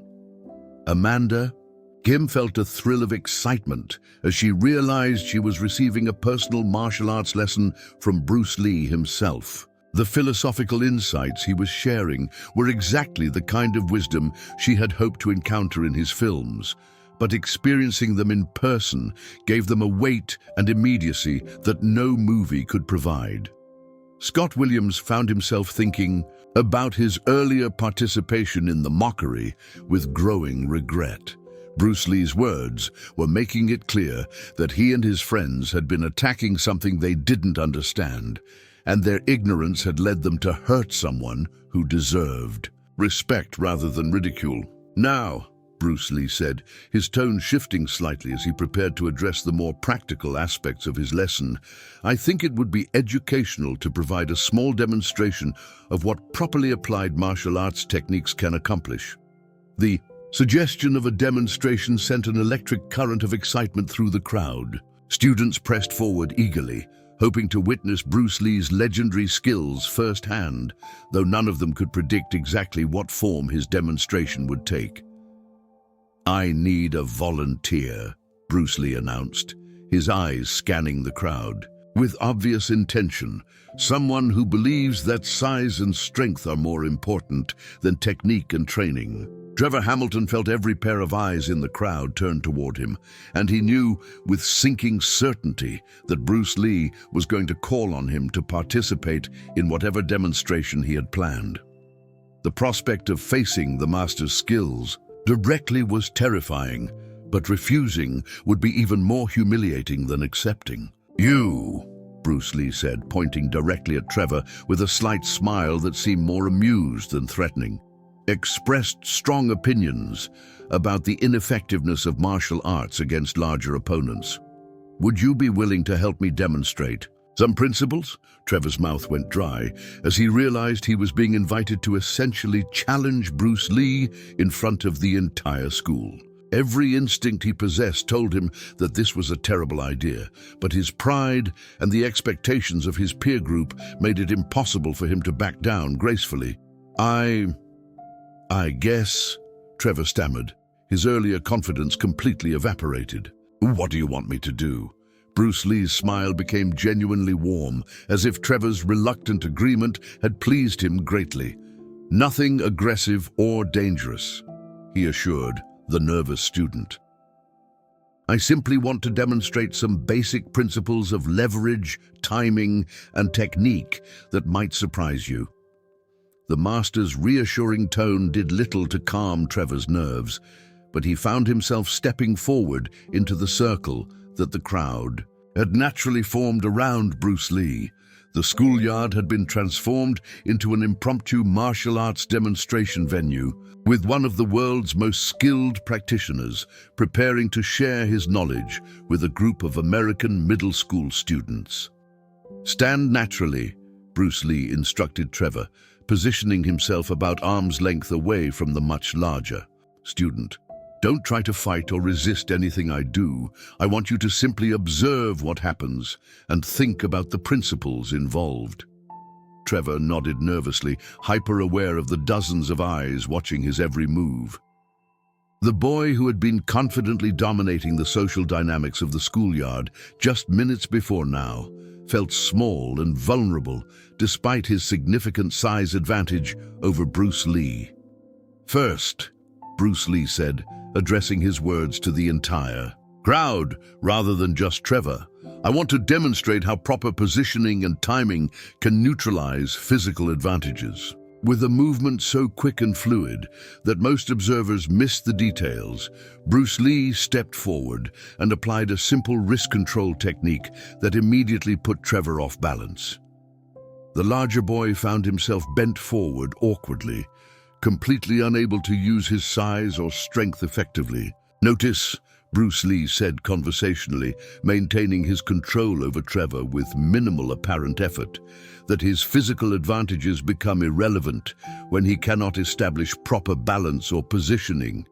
S1: Amanda? Kim felt a thrill of excitement as she realized she was receiving a personal martial arts lesson from Bruce Lee himself. The philosophical insights he was sharing were exactly the kind of wisdom she had hoped to encounter in his films, but experiencing them in person gave them a weight and immediacy that no movie could provide. Scott Williams found himself thinking about his earlier participation in the mockery with growing regret. Bruce Lee's words were making it clear that he and his friends had been attacking something they didn't understand, and their ignorance had led them to hurt someone who deserved respect rather than ridicule. Now, Bruce Lee said, his tone shifting slightly as he prepared to address the more practical aspects of his lesson, I think it would be educational to provide a small demonstration of what properly applied martial arts techniques can accomplish. The suggestion of a demonstration sent an electric current of excitement through the crowd. Students pressed forward eagerly, hoping to witness Bruce Lee's legendary skills firsthand, though none of them could predict exactly what form his demonstration would take. I need a volunteer, Bruce Lee announced, his eyes scanning the crowd. With obvious intention, someone who believes that size and strength are more important than technique and training. Trevor Hamilton felt every pair of eyes in the crowd turned toward him, and he knew with sinking certainty that Bruce Lee was going to call on him to participate in whatever demonstration he had planned. The prospect of facing the master's skills directly was terrifying, but refusing would be even more humiliating than accepting. You, Bruce Lee said, pointing directly at Trevor with a slight smile that seemed more amused than threatening, expressed strong opinions about the ineffectiveness of martial arts against larger opponents. Would you be willing to help me demonstrate some principles? Trevor's mouth went dry as he realized he was being invited to essentially challenge Bruce Lee in front of the entire school. Every instinct he possessed told him that this was a terrible idea, but his pride and the expectations of his peer group made it impossible for him to back down gracefully. I guess, Trevor stammered, his earlier confidence completely evaporated. What do you want me to do? Bruce Lee's smile became genuinely warm, as if Trevor's reluctant agreement had pleased him greatly. Nothing aggressive or dangerous, he assured the nervous student. I simply want to demonstrate some basic principles of leverage, timing, and technique that might surprise you. The master's reassuring tone did little to calm Trevor's nerves, but he found himself stepping forward into the circle that the crowd had naturally formed around Bruce Lee. The schoolyard had been transformed into an impromptu martial arts demonstration venue, with one of the world's most skilled practitioners preparing to share his knowledge with a group of American middle school students. "Stand naturally," Bruce Lee instructed Trevor, positioning himself about arm's length away from the much larger student. "Don't try to fight or resist anything I do. I want you to simply observe what happens and think about the principles involved." Trevor nodded nervously, hyper-aware of the dozens of eyes watching his every move. The boy who had been confidently dominating the social dynamics of the schoolyard just minutes before now felt small and vulnerable despite his significant size advantage over Bruce Lee. "First," Bruce Lee said, addressing his words to the entire crowd rather than just Trevor, "I want to demonstrate how proper positioning and timing can neutralize physical advantages." With a movement so quick and fluid that most observers missed the details, Bruce Lee stepped forward and applied a simple wrist control technique that immediately put Trevor off balance. The larger boy found himself bent forward awkwardly, completely unable to use his size or strength effectively. "Notice," Bruce Lee said conversationally, maintaining his control over Trevor with minimal apparent effort, "that his physical advantages become irrelevant when he cannot establish proper balance or positioning."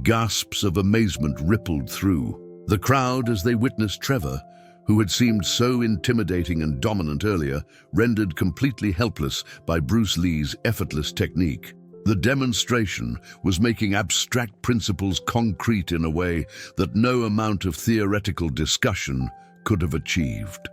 S1: Gasps of amazement rippled through the crowd as they witnessed Trevor, who had seemed so intimidating and dominant earlier, rendered completely helpless by Bruce Lee's effortless technique. The demonstration was making abstract principles concrete in a way that no amount of theoretical discussion could have achieved.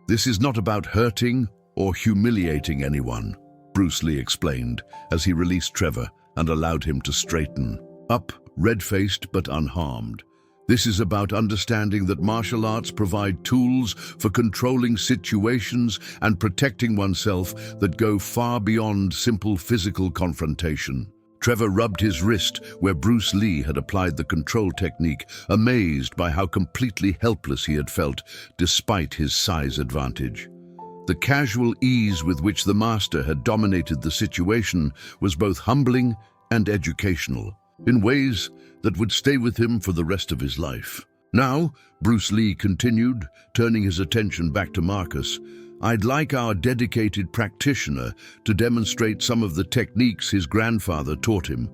S1: "This is not about hurting or humiliating anyone," Bruce Lee explained as he released Trevor and allowed him to straighten up, red-faced but unharmed. "This is about understanding that martial arts provide tools for controlling situations and protecting oneself that go far beyond simple physical confrontation." Trevor rubbed his wrist where Bruce Lee had applied the control technique, amazed by how completely helpless he had felt despite his size advantage. The casual ease with which the master had dominated the situation was both humbling and educational, in ways that would stay with him for the rest of his life. "Now," Bruce Lee continued, turning his attention back to Marcus, "I'd like our dedicated practitioner to demonstrate some of the techniques his grandfather taught him.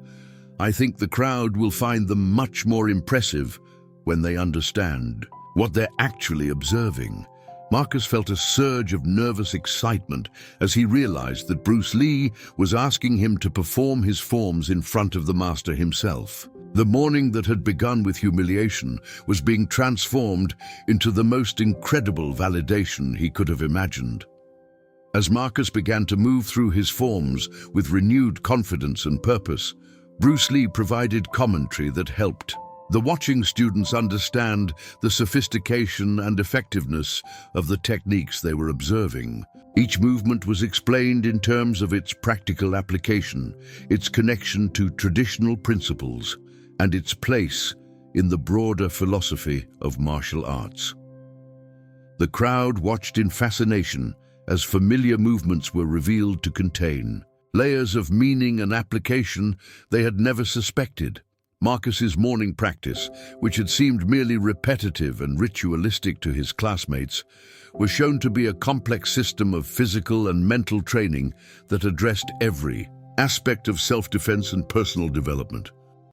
S1: I think the crowd will find them much more impressive when they understand what they're actually observing." Marcus felt a surge of nervous excitement as he realized that Bruce Lee was asking him to perform his forms in front of the master himself. The morning that had begun with humiliation was being transformed into the most incredible validation he could have imagined. As Marcus began to move through his forms with renewed confidence and purpose, Bruce Lee provided commentary that helped the watching students understand the sophistication and effectiveness of the techniques they were observing. Each movement was explained in terms of its practical application, its connection to traditional principles, and its place in the broader philosophy of martial arts. The crowd watched in fascination as familiar movements were revealed to contain layers of meaning and application they had never suspected. Marcus's morning practice, which had seemed merely repetitive and ritualistic to his classmates, was shown to be a complex system of physical and mental training that addressed every aspect of self-defense and personal development.